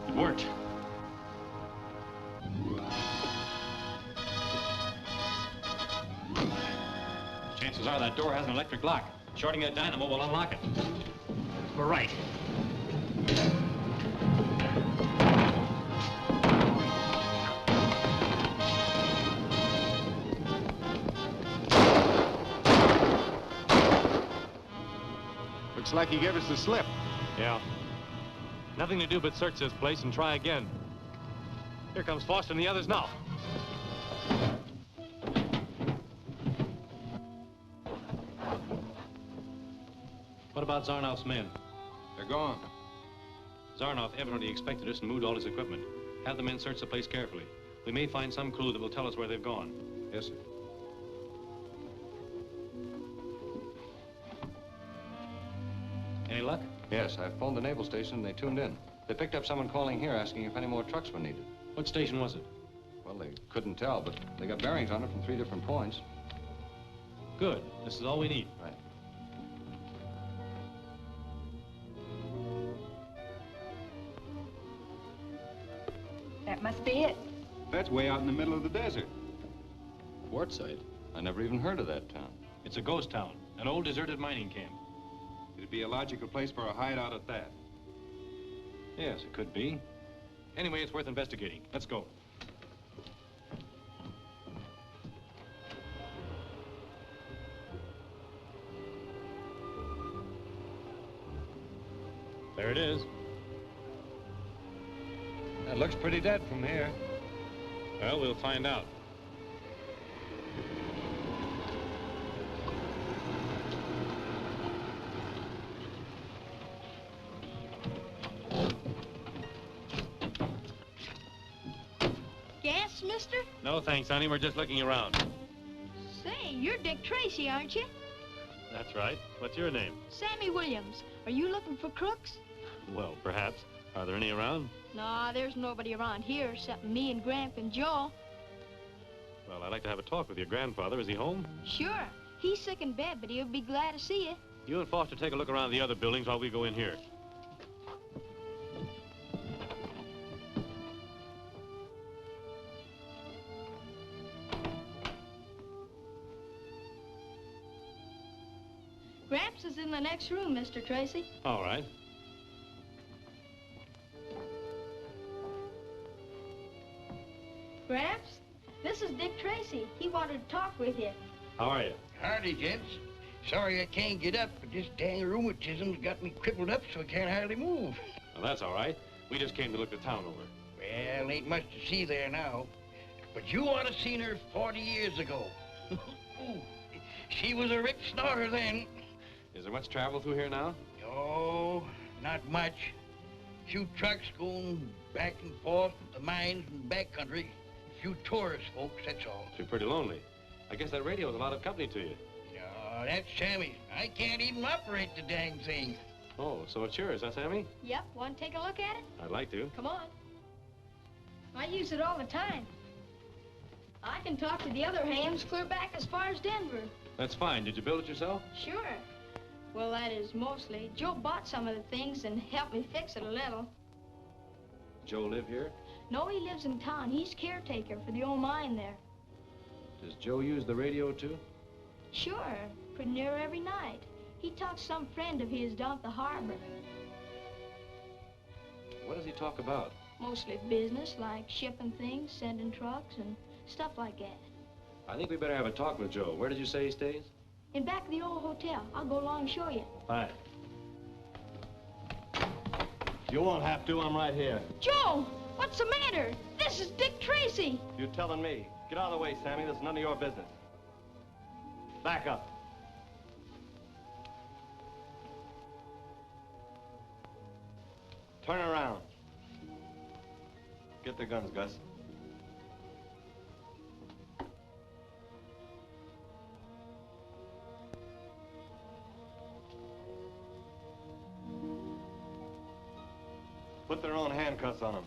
It worked. Chances are that door has an electric lock. Shorting that dynamo will unlock it. We're right. Looks like he gave us the slip. Yeah. Nothing to do but search this place and try again. Here comes Foster and the others now. What about Zarnoff's men? They're gone. Zarnoff evidently expected us and moved all his equipment. Have the men search the place carefully. We may find some clue that will tell us where they've gone. Yes, sir. Any luck? Yes, I phoned the naval station and they tuned in. They picked up someone calling here asking if any more trucks were needed. What station was it? Well, they couldn't tell, but they got bearings on it from 3 different points. Good. This is all we need. Right. That must be it. That's way out in the middle of the desert. Quartzsite? I never even heard of that town. It's a ghost town, an old deserted mining camp. It'd be a logical place for a hideout at that. Yes, it could be. Anyway, it's worth investigating. Let's go. There it is. That looks pretty dead from here. Well, we'll find out. Gas, mister? No, thanks, honey. We're just looking around. Say, you're Dick Tracy, aren't you? That's right. What's your name? Sammy Williams. Are you looking for crooks? Well, perhaps. Are there any around? Nah, there's nobody around here except me and Gramp and Joe. Well, I'd like to have a talk with your grandfather. Is he home? Sure. He's sick in bed, but he'll be glad to see you. You and Foster take a look around the other buildings while we go in here. Gramps is in the next room, Mr. Tracy. All right. Gramps, this is Dick Tracy. He wanted to talk with you. How are you? Howdy, gents. Sorry I can't get up, but this dang rheumatism's got me crippled up so I can't hardly move. Well, that's all right. We just came to look the town over. Well, ain't much to see there now. But you ought to seen her 40 years ago. She was a rip snorter then. Is there much travel through here now? Oh, not much. Few trucks going back and forth, the mines and backcountry. Few tourist folks, that's all. You're pretty lonely. I guess that radio's a lot of company to you. No, that's Sammy's. I can't even operate the dang thing. Oh, so it's yours, huh, Sammy? Yep, want to take a look at it? I'd like to. Come on. I use it all the time. I can talk to the other hams clear back as far as Denver. That's fine. Did you build it yourself? Sure. Well, that is mostly. Joe bought some of the things and helped me fix it a little. Joe live here? No, he lives in town. He's caretaker for the old mine there. Does Joe use the radio, too? Sure, pretty near every night. He talks to some friend of his down at the harbor. What does he talk about? Mostly business, like shipping things, sending trucks, and stuff like that. I think we better have a talk with Joe. Where did you say he stays? In back of the old hotel. I'll go along and show you. Fine. You won't have to. I'm right here. Joe, what's the matter? This is Dick Tracy. You're telling me. Get out of the way, Sammy. This is none of your business. Back up. Turn around. Get the guns, Gus. Put their own handcuffs on them.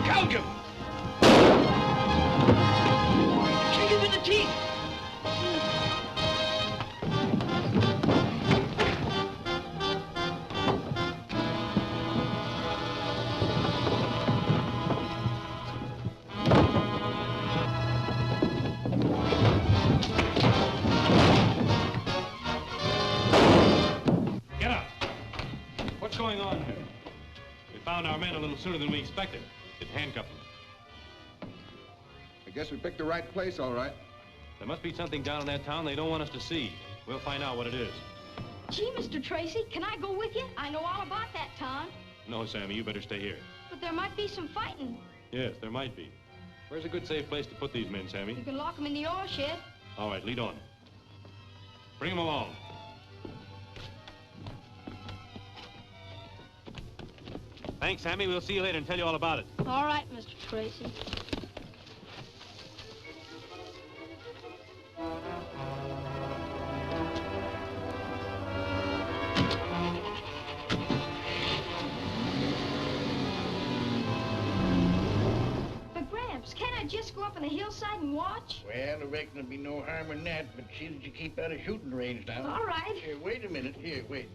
Count him! Shoot him in the teeth! Get up. What's going on here? We found our men a little sooner than we expected. It handcuffed them. I guess we picked the right place, all right. There must be something down in that town they don't want us to see. We'll find out what it is. Gee, Mr. Tracy, can I go with you? I know all about that town. No, Sammy, you better stay here. But there might be some fighting. Yes, there might be. Where's a good safe place to put these men, Sammy? You can lock them in the oil shed. All right, lead on. Bring them along. Thanks, Sammy. We'll see you later and tell you all about it. All right, Mr. Tracy. But, Gramps, can't I just go up on the hillside and watch? Well, I reckon there'll be no harm in that, but see that you keep out of shooting range now. All right. Here, wait a minute. Here, wait.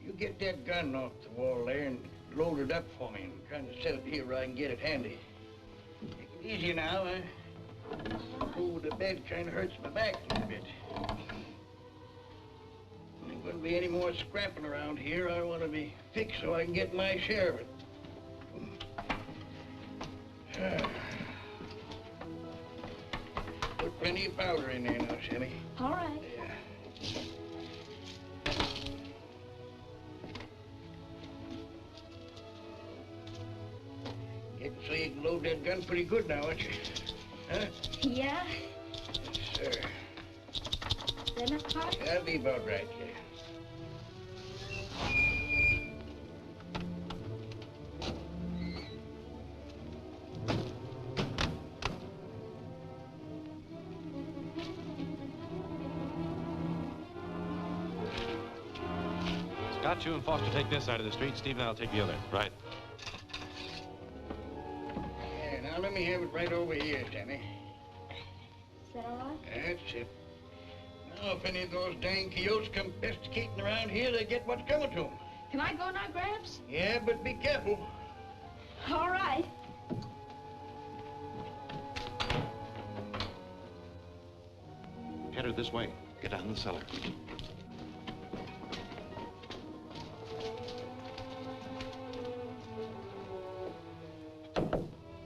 You get that gun off the wall there and load it up for me. I'm trying to set it here where I can get it handy. Take it easy now, Oh, the bed kind of hurts my back a little bit. Ain't going to be any more scrapping around here. I want to be fixed so I can get my share of it. Put plenty of powder in there now, Sammy. All right. Getting so you can load that gun pretty good now, aren't you? Huh? Yeah? Yes, sir. Is that enough powder? That'll be about right, yeah. Scott, you and Foster take this side of the street. Steve and I'll take the other. Right. Yeah, now let me have it right over here, Sammy. Is that all right? That's it. Now, if any of those dang coyotes come pesticating around here, they get what's coming to them. Can I go now, Gramps? Yeah, but be careful. All right. Head her this way. Get down in the cellar.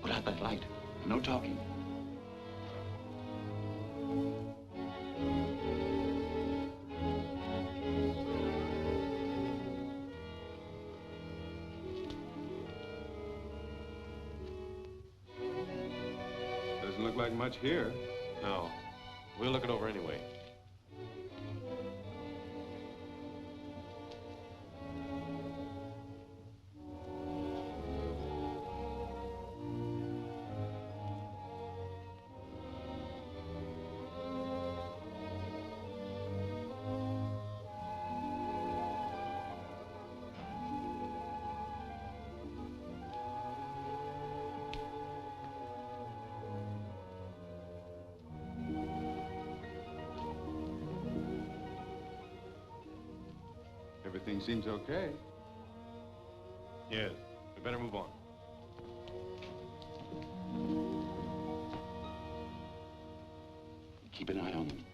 Put out that light. No talking. Doesn't look like much here. No. We'll look it over anyway. Everything seems okay. Yes, we better move on. Keep an eye on them.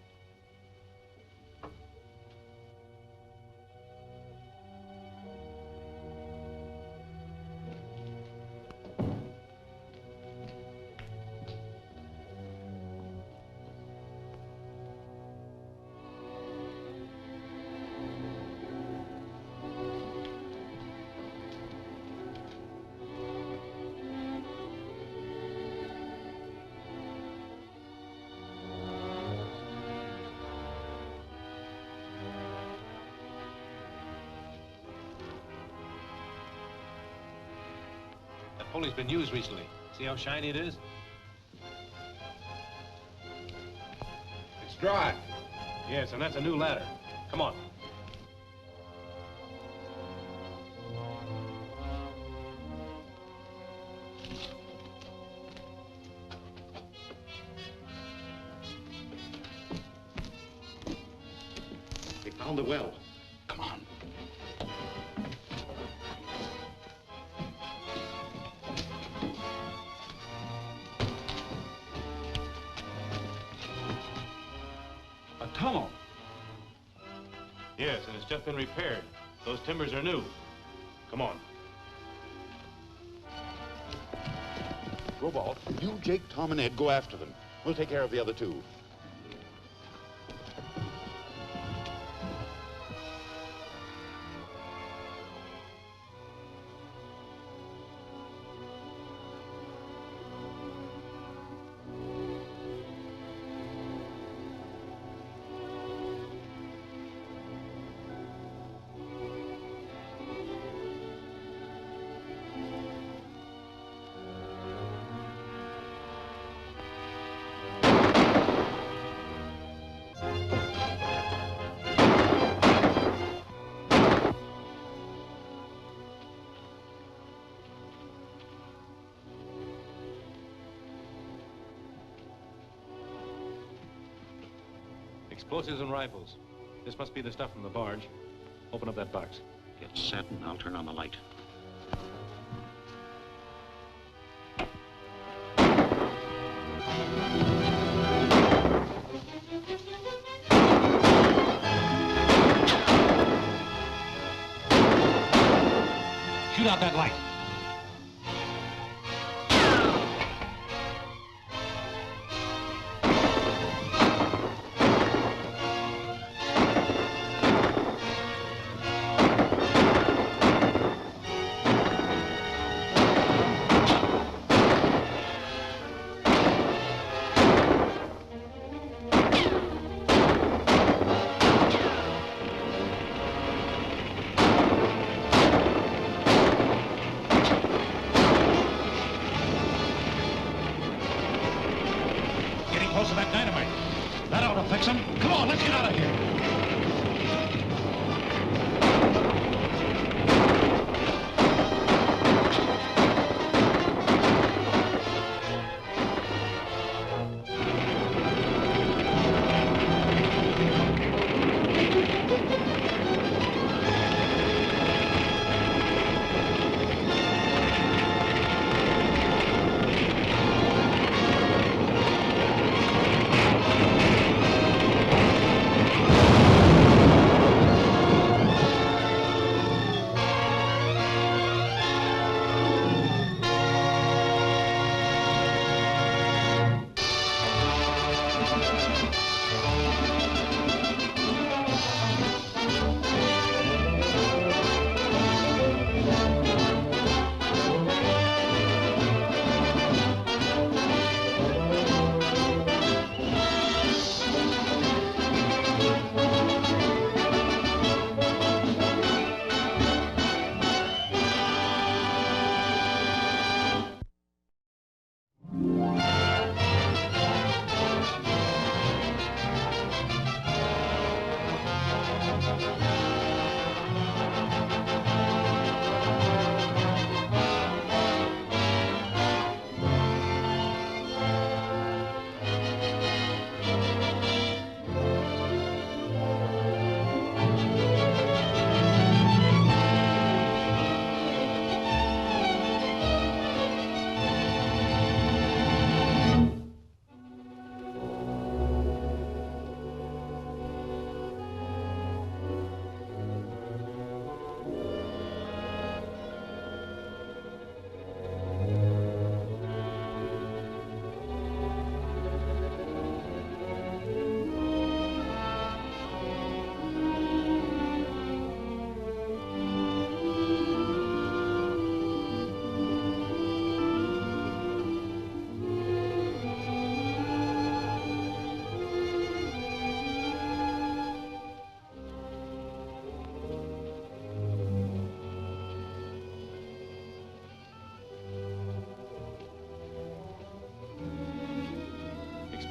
That pulley's been used recently. See how shiny it is? It's dry. Yes, and that's a new ladder. Come on. They found the well. Come on. A tunnel. Yes, and it's just been repaired. Those timbers are new. Come on. Robalt, you, Jake, Tom, and Ed go after them. We'll take care of the other two. Explosives and rifles. This must be the stuff from the barge. Open up that box. Get set and I'll turn on the light. Shoot out that light. Close to that dynamite. That ought to fix him. Come on, let's get out of here.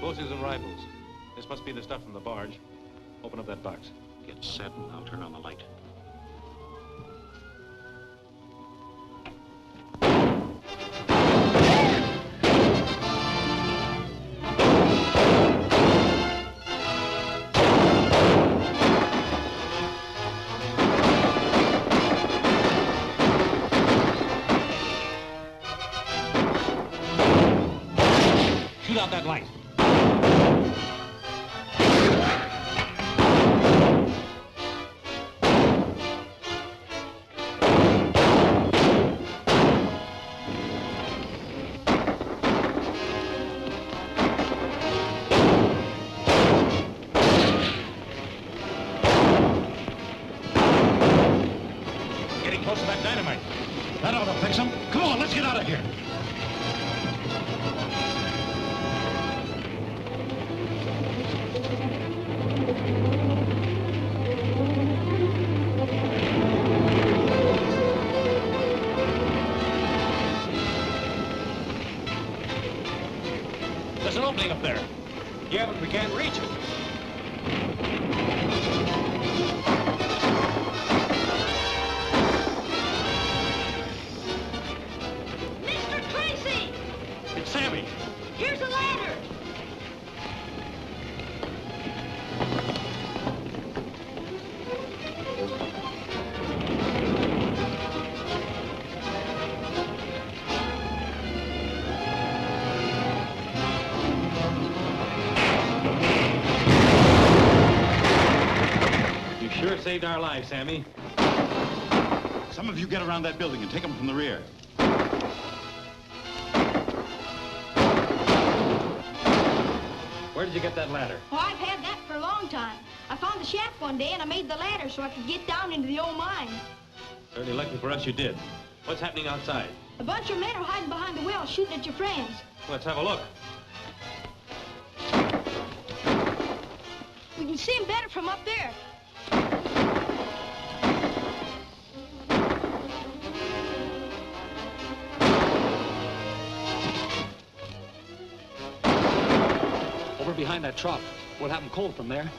Explosives and rifles. This must be the stuff from the barge. Open up that box. Get set and I'll turn on the light. Shoot out that light. Getting close to that dynamite. That ought to fix him. Come on, let's get out of here. There's an opening up there. Yeah, but we can't reach it. Mr. Tracy! It's Sammy. Here's a ladder. You sure saved our lives, Sammy. Some of you get around that building and take them from the rear. Where did you get that ladder? Oh, I've had that for a long time. I found the shaft one day and I made the ladder so I could get down into the old mine. Certainly lucky for us you did. What's happening outside? A bunch of men are hiding behind the well shooting at your friends. Let's have a look. We can see them better from up there. Over behind that trough. We'll have them cold from there.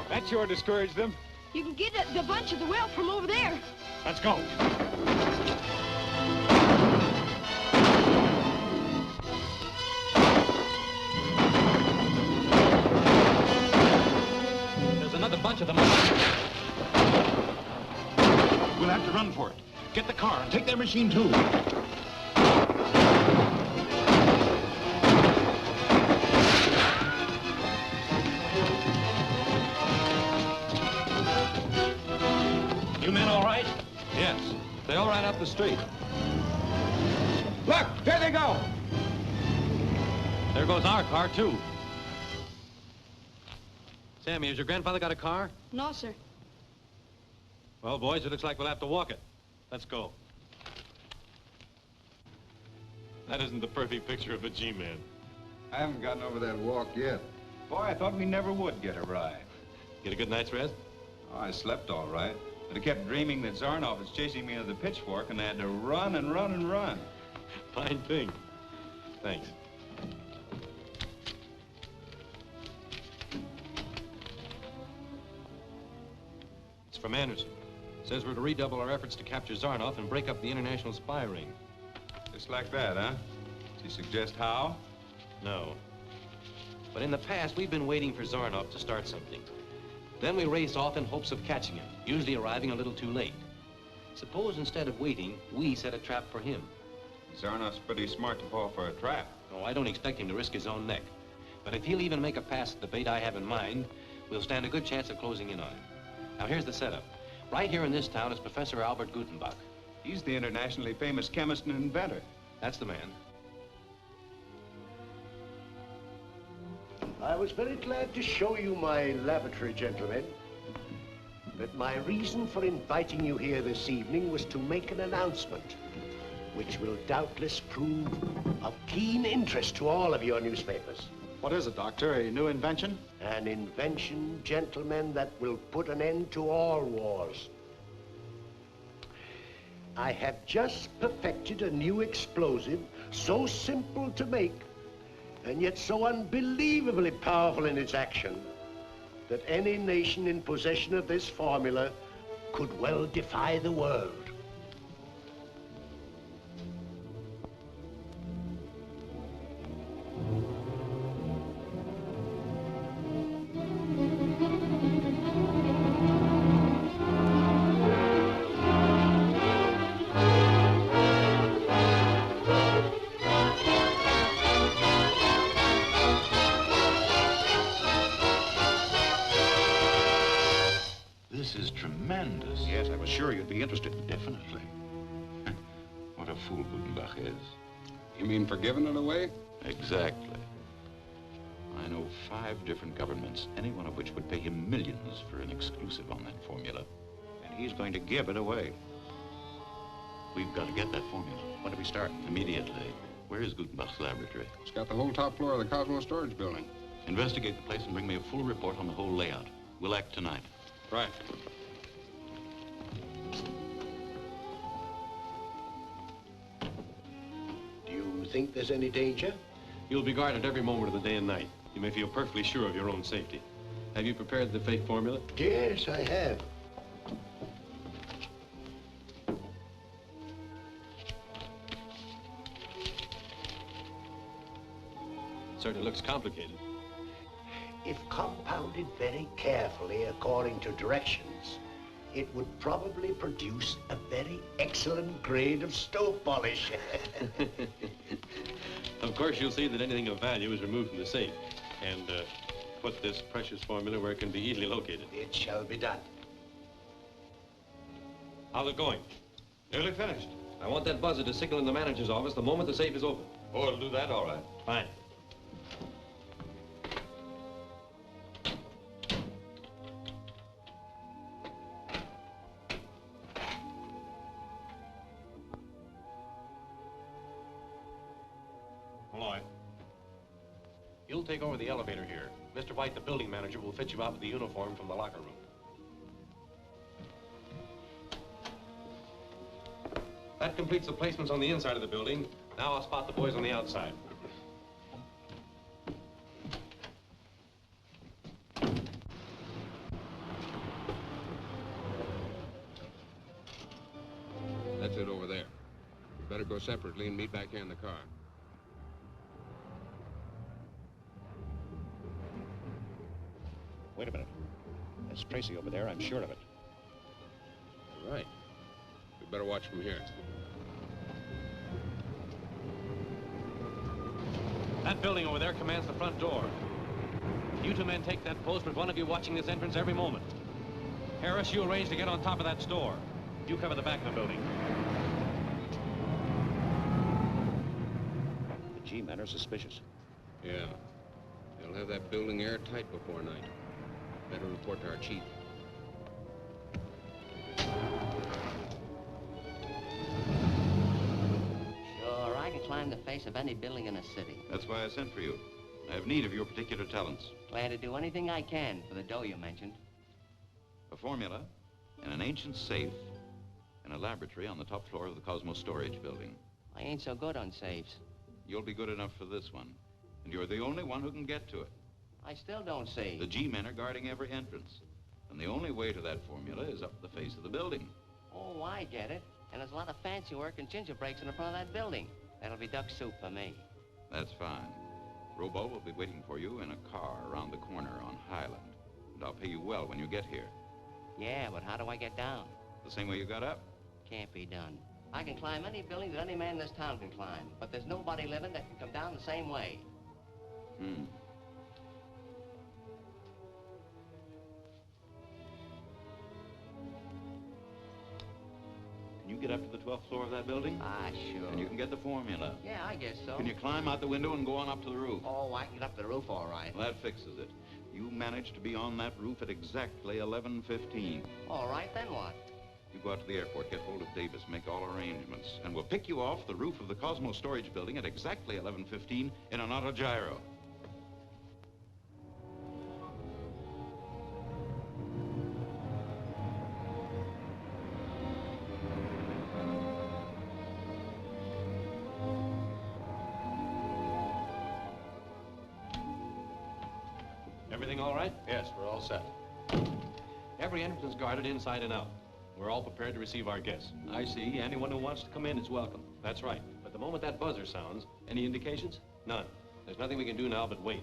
That sure discouraged them. You can get the bunch at the well from over there. Let's go. There's another bunch of them. We'll have to run for it. Get the car and take their machine, too. You men all right? Yes. They all ran up the street. Look, there they go. There goes our car, too. Sammy, has your grandfather got a car? No, sir. Well, boys, it looks like we'll have to walk it. Let's go. That isn't the perfect picture of a G-man. I haven't gotten over that walk yet. Boy, I thought we never would get a ride. Get a good night's rest? Oh, I slept all right, but I kept dreaming that Zarnoff was chasing me with a pitchfork, and I had to run and run and run. Fine thing. Thanks. It's from Anderson. Says we're to redouble our efforts to capture Zarnoff and break up the international spy ring. Just like that, huh? Does he suggest how? No. But in the past, we've been waiting for Zarnoff to start something. Then we race off in hopes of catching him, usually arriving a little too late. Suppose instead of waiting, we set a trap for him. Zarnoff's pretty smart to fall for a trap. Oh, I don't expect him to risk his own neck. But if he'll even make a pass at the bait I have in mind, we'll stand a good chance of closing in on him. Now, here's the setup. Right here in this town is Professor Albert Gutenbach. He's the internationally famous chemist and inventor. That's the man. I was very glad to show you my laboratory, gentlemen. But my reason for inviting you here this evening was to make an announcement, which will doubtless prove of keen interest to all of your newspapers. What is it, Doctor? A new invention? An invention, gentlemen, that will put an end to all wars. I have just perfected a new explosive so simple to make and yet so unbelievably powerful in its action that any nation in possession of this formula could well defy the world. This is tremendous. Yes, I was sure you'd be interested. Definitely. What a fool Gutenbach is. You mean for giving it away? Exactly. I know 5 different governments, any one of which would pay him millions for an exclusive on that formula. And he's going to give it away. We've got to get that formula. When do we start? Immediately. Where is Gutenbach's laboratory? It's got the whole top floor of the Cosmo storage building. Investigate the place and bring me a full report on the whole layout. We'll act tonight. Right. Do you think there's any danger? You'll be guarded every moment of the day and night. You may feel perfectly sure of your own safety. Have you prepared the fake formula? Yes, I have. Certainly looks complicated. If compounded very carefully according to directions, it would probably produce a very excellent grade of stove polish. Of course, you'll see that anything of value is removed from the safe and put this precious formula where it can be easily located. It shall be done. How's it going? Nearly finished. I want that buzzer to signal in the manager's office the moment the safe is open. Oh, it'll do that all right. Fine. Malloy, you'll take over the elevator here. Mr. White, the building manager, will fit you out with the uniform from the locker room. That completes the placements on the inside of the building. Now I'll spot the boys on the outside. That's it over there. We better go separately and meet back here in the car. Wait a minute. That's Tracy over there, I'm sure of it. All right. We better watch from here. That building over there commands the front door. You 2 men take that post with one of you watching this entrance every moment. Harris, you arrange to get on top of that store. You cover the back of the building. The G-men are suspicious. Yeah. They'll have that building airtight before night. Better report to our chief. Sure, I can climb the face of any building in a city. That's why I sent for you. I have need of your particular talents. Glad to do anything I can for the dough you mentioned. A formula, and an ancient safe, and a laboratory on the top floor of the Cosmos storage building. I ain't so good on safes. You'll be good enough for this one. And you're the only one who can get to it. I still don't see. The G-men are guarding every entrance. And the only way to that formula is up the face of the building. Oh, I get it. And there's a lot of fancy work and ginger breaks in the front of that building. That'll be duck soup for me. That's fine. Robo will be waiting for you in a car around the corner on Highland. And I'll pay you well when you get here. Yeah, but how do I get down? The same way you got up. Can't be done. I can climb any building that any man in this town can climb, but there's nobody living that can come down the same way. Hmm. Can you get up to the 12th floor of that building? Ah, sure. And you can get the formula. Yeah, I guess so. Can you climb out the window and go on up to the roof? Oh, I can get up to the roof all right. Well, that fixes it. You managed to be on that roof at exactly 11:15. All right, then what? You go out to the airport, get hold of Davis, make all arrangements, and we'll pick you off the roof of the Cosmos storage building at exactly 11:15 in an autogyro. Everything all right? Yes, we're all set. Every entrance is guarded inside and out. We're all prepared to receive our guests. I see. Anyone who wants to come in is welcome. That's right. But the moment that buzzer sounds, any indications? None. There's nothing we can do now but wait.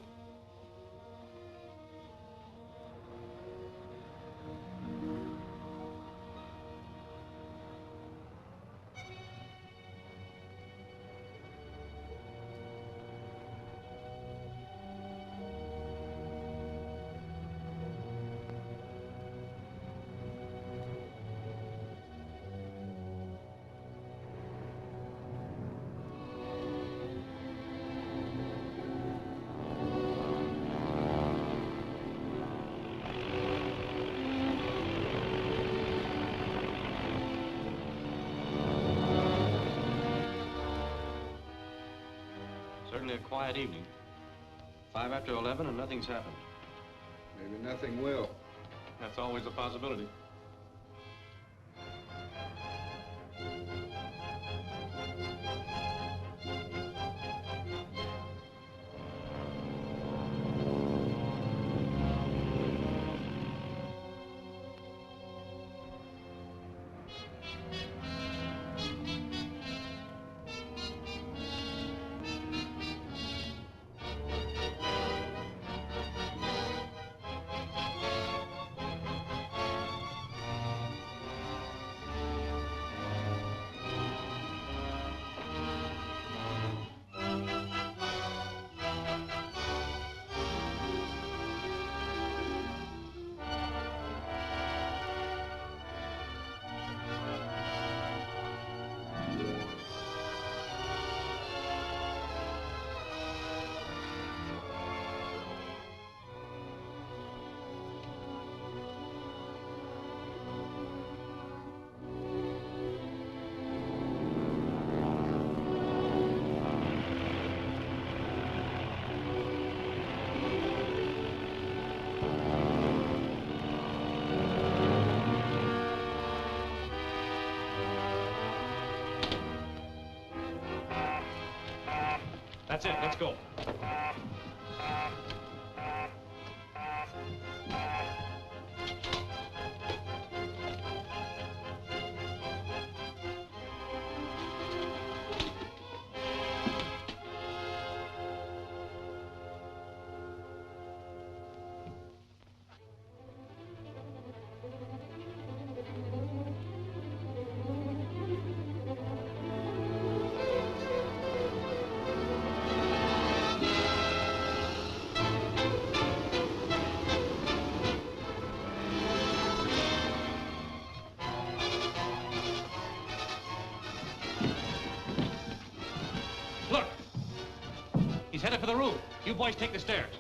Certainly a quiet evening. 5 after 11 and nothing's happened. Maybe nothing will. That's always a possibility. That's it. Let's go. He's headed for the roof. You boys take the stairs.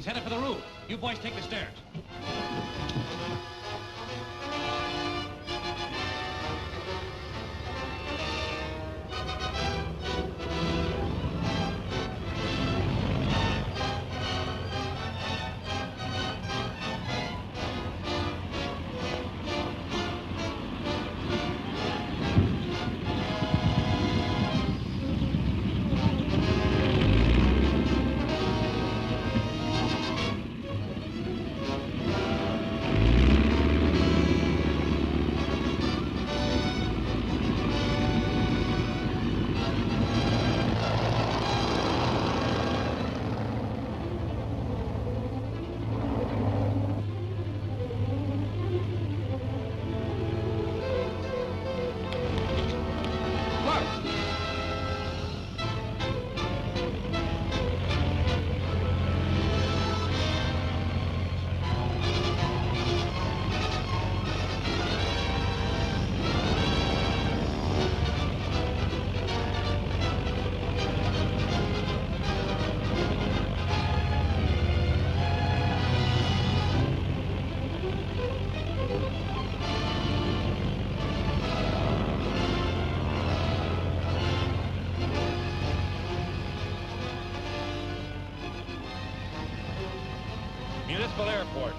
He's headed for the roof. You boys take the stairs. Municipal Airport.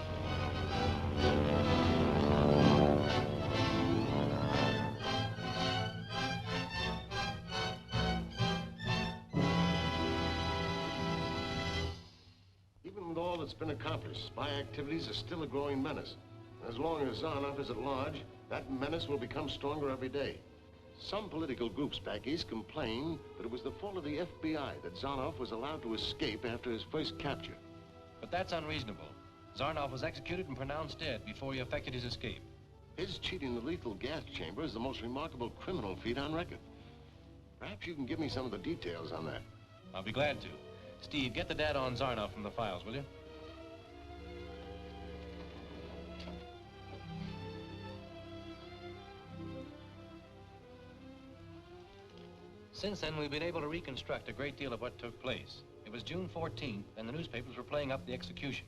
Even with all that's been accomplished, spy activities are still a growing menace. As long as Zarnoff is at large, that menace will become stronger every day. Some political groups back east complain that it was the fault of the FBI that Zarnoff was allowed to escape after his first capture. But that's unreasonable. Zarnoff was executed and pronounced dead before he effected his escape. His cheating the lethal gas chamber is the most remarkable criminal feat on record. Perhaps you can give me some of the details on that. I'll be glad to. Steve, get the data on Zarnoff from the files, will you? Since then, we've been able to reconstruct a great deal of what took place. It was June 14th, and the newspapers were playing up the execution.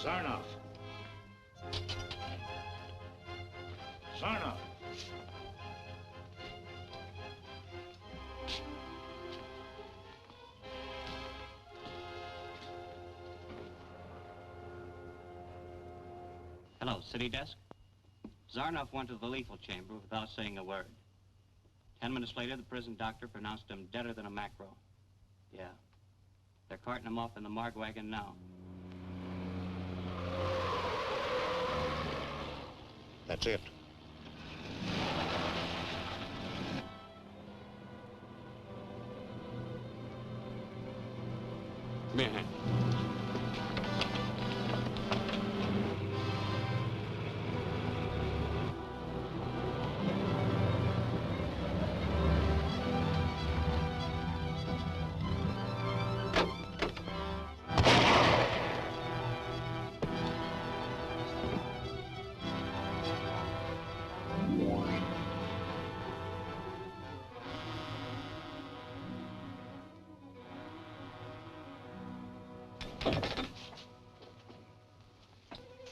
Zarnoff. Zarnoff. Hello, city desk. Zarnoff went to the lethal chamber without saying a word. 10 minutes later, the prison doctor pronounced him deader than a macro. Yeah. They're carting him off in the morgue wagon now. That's it. Come here, Hank.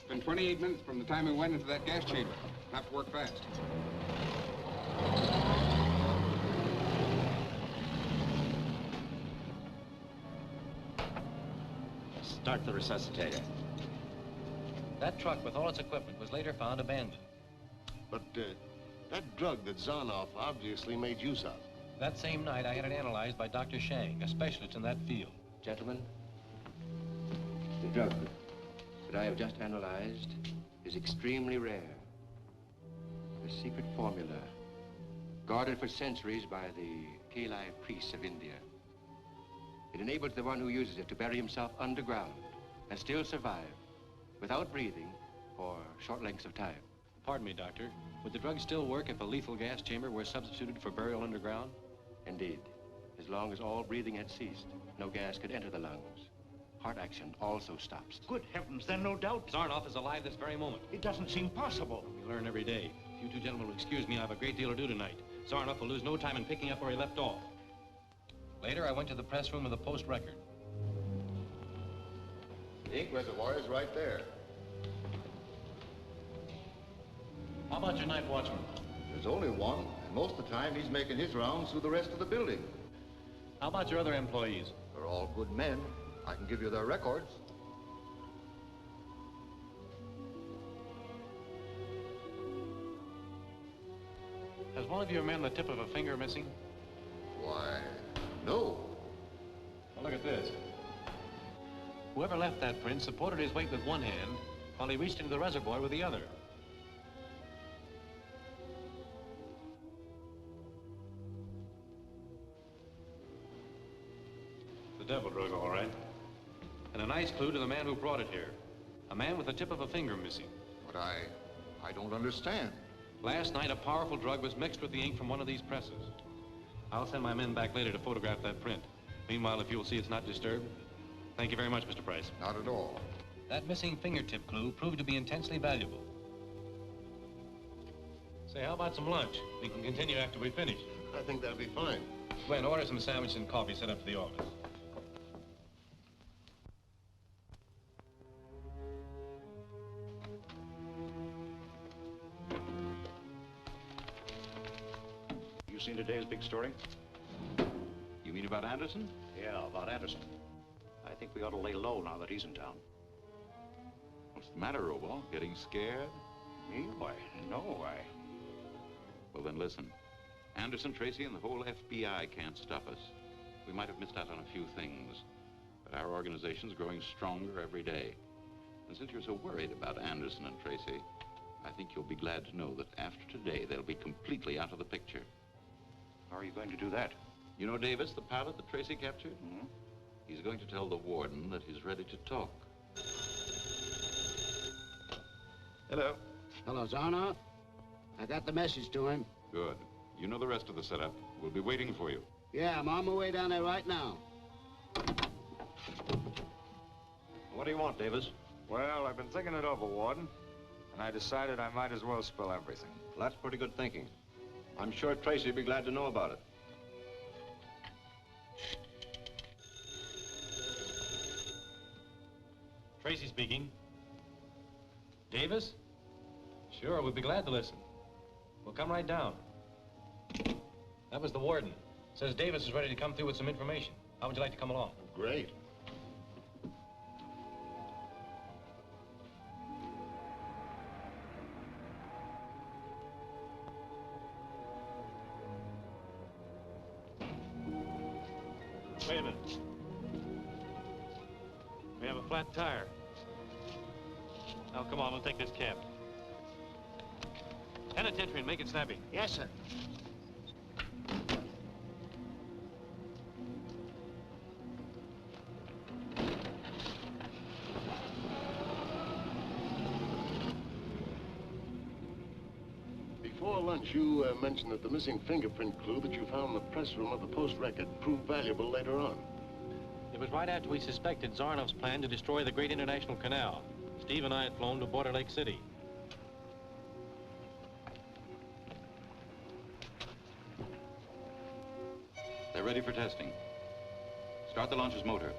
Been 28 minutes from the time we went into that gas chamber. Have to work fast. Start the resuscitator. That truck with all its equipment was later found abandoned. But that drug that Zarnoff obviously made use of. That same night, I had it analyzed by Dr. Shang, a specialist in that field. Gentlemen, the drug that I have just analyzed is extremely rare. A secret formula guarded for centuries by the Kalai priests of India. It enables the one who uses it to bury himself underground and still survive without breathing for short lengths of time. Pardon me, Doctor. Would the drug still work if a lethal gas chamber were substituted for burial underground? Indeed. As long as all breathing had ceased, no gas could enter the lungs. Heart action also stops. Good heavens, then no doubt. Zarnoff is alive this very moment. It doesn't seem possible. We learn every day. If you two gentlemen will excuse me, I have a great deal to do tonight. Zarnoff will lose no time in picking up where he left off. Later, I went to the press room of the Post Record. The ink reservoir is right there. How about your night watchman? There's only one, and most of the time he's making his rounds through the rest of the building. How about your other employees? They're all good men. I can give you their records. Has one of your men the tip of a finger missing? Why, no. Well, look at this. Whoever left that print supported his weight with one hand while he reached into the reservoir with the other. The devil drug, all right. And a nice clue to the man who brought it here. A man with the tip of a finger missing. But I don't understand. Last night, a powerful drug was mixed with the ink from one of these presses. I'll send my men back later to photograph that print. Meanwhile, if you'll see it's not disturbed. Thank you very much, Mr. Price. Not at all. That missing fingertip clue proved to be intensely valuable. Say, how about some lunch? We can continue after we finish. I think that'll be fine. Gwen, order some sandwiches and coffee sent up to the office. You seen today's big story? You mean about Anderson? Yeah, about Anderson. I think we ought to lay low now that he's in town. What's the matter, Robo? Getting scared? Me? Why, no, Well, then listen. Anderson, Tracy, and the whole FBI can't stop us. We might have missed out on a few things, but our organization's growing stronger every day. And since you're so worried about Anderson and Tracy, I think you'll be glad to know that after today, they'll be completely out of the picture. How are you going to do that? You know Davis, the pilot that Tracy captured? Mm-hmm. He's going to tell the warden that he's ready to talk. Hello. Hello, Zarnoff. I got the message to him. Good. You know the rest of the setup. We'll be waiting for you. Yeah, I'm on my way down there right now. What do you want, Davis? Well, I've been thinking it over, Warden, and I decided I might as well spill everything. Well, that's pretty good thinking. I'm sure Tracy would be glad to know about it. Tracy speaking. Davis? Sure, we'd be glad to listen. We'll come right down. That was the warden. Says Davis is ready to come through with some information. How would you like to come along? Great. Wait a minute. We have a flat tire. Now, come on, we'll take this cab. Penitentiary and make it snappy. Yes, sir. Before lunch, you mentioned that the missing fingerprint clue that you found in the press room of the Post Record proved valuable later on. It was right after we suspected Zarnoff's plan to destroy the great international canal. Steve and I had flown to Border Lake City. They're ready for testing. Start the launch's motor.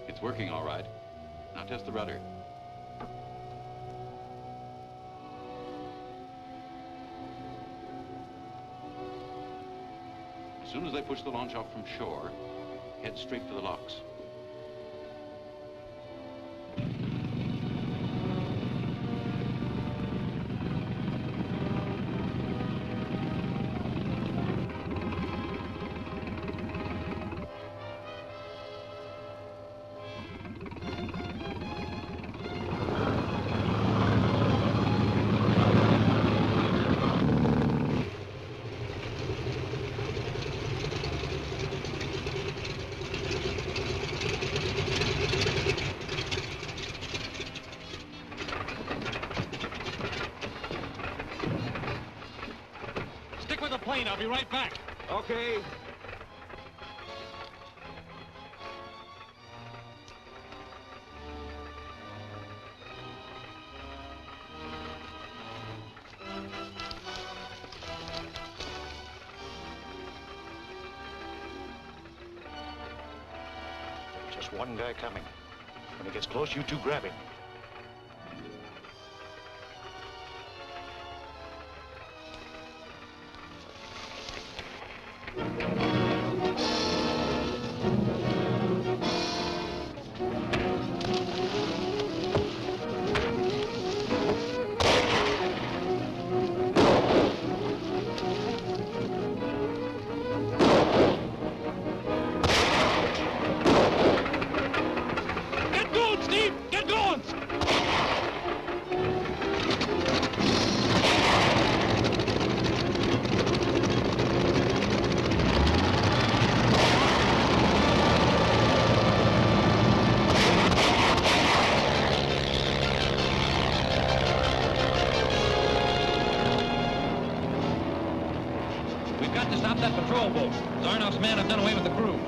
It's working all right. Now test the rudder. As soon as they push the launch off from shore, head straight for the locks. I'll be right back. Okay. Just one guy coming. When he gets close, you two grab him. Zarnoff's men have done away with the crew.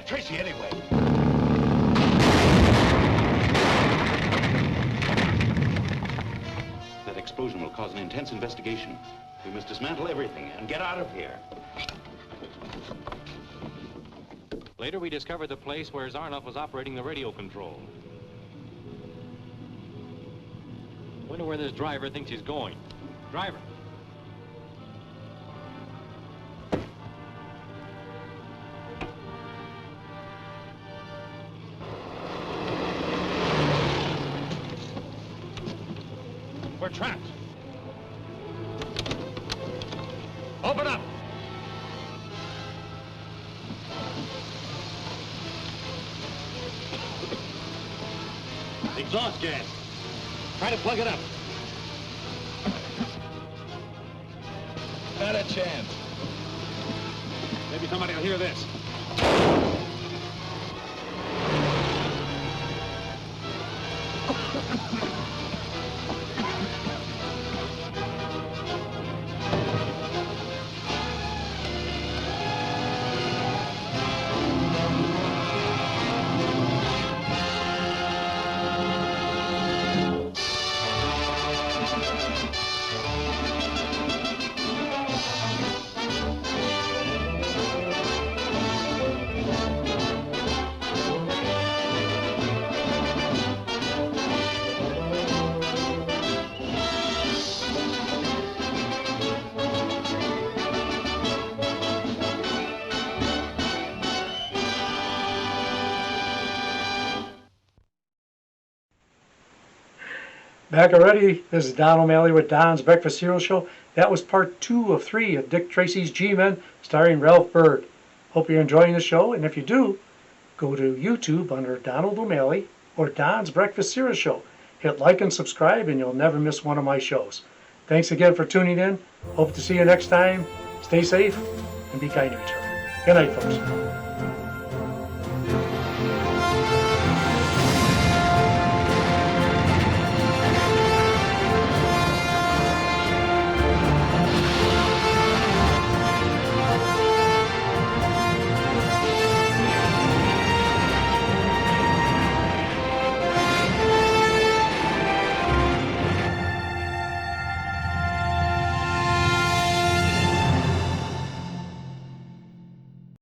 Tracy anyway. That explosion will cause an intense investigation. We must dismantle everything and get out of here. Later, we discovered the place where Zarnoff was operating the radio control. Wonder where this driver thinks he's going. Driver. We're trapped. Open up! Exhaust gas. Try to plug it up. Not a chance. Maybe somebody will hear this. Back already. This is Don O'Malley with Don's Breakfast Cereal Show. That was part 2 of 3 of Dick Tracy's G-Men, starring Ralph Byrd. Hope you're enjoying the show, and if you do, go to YouTube under Donald O'Malley or Don's Breakfast Cereal Show. Hit like and subscribe, and you'll never miss one of my shows. Thanks again for tuning in. Hope to see you next time. Stay safe and be kind to each other. Good night, folks.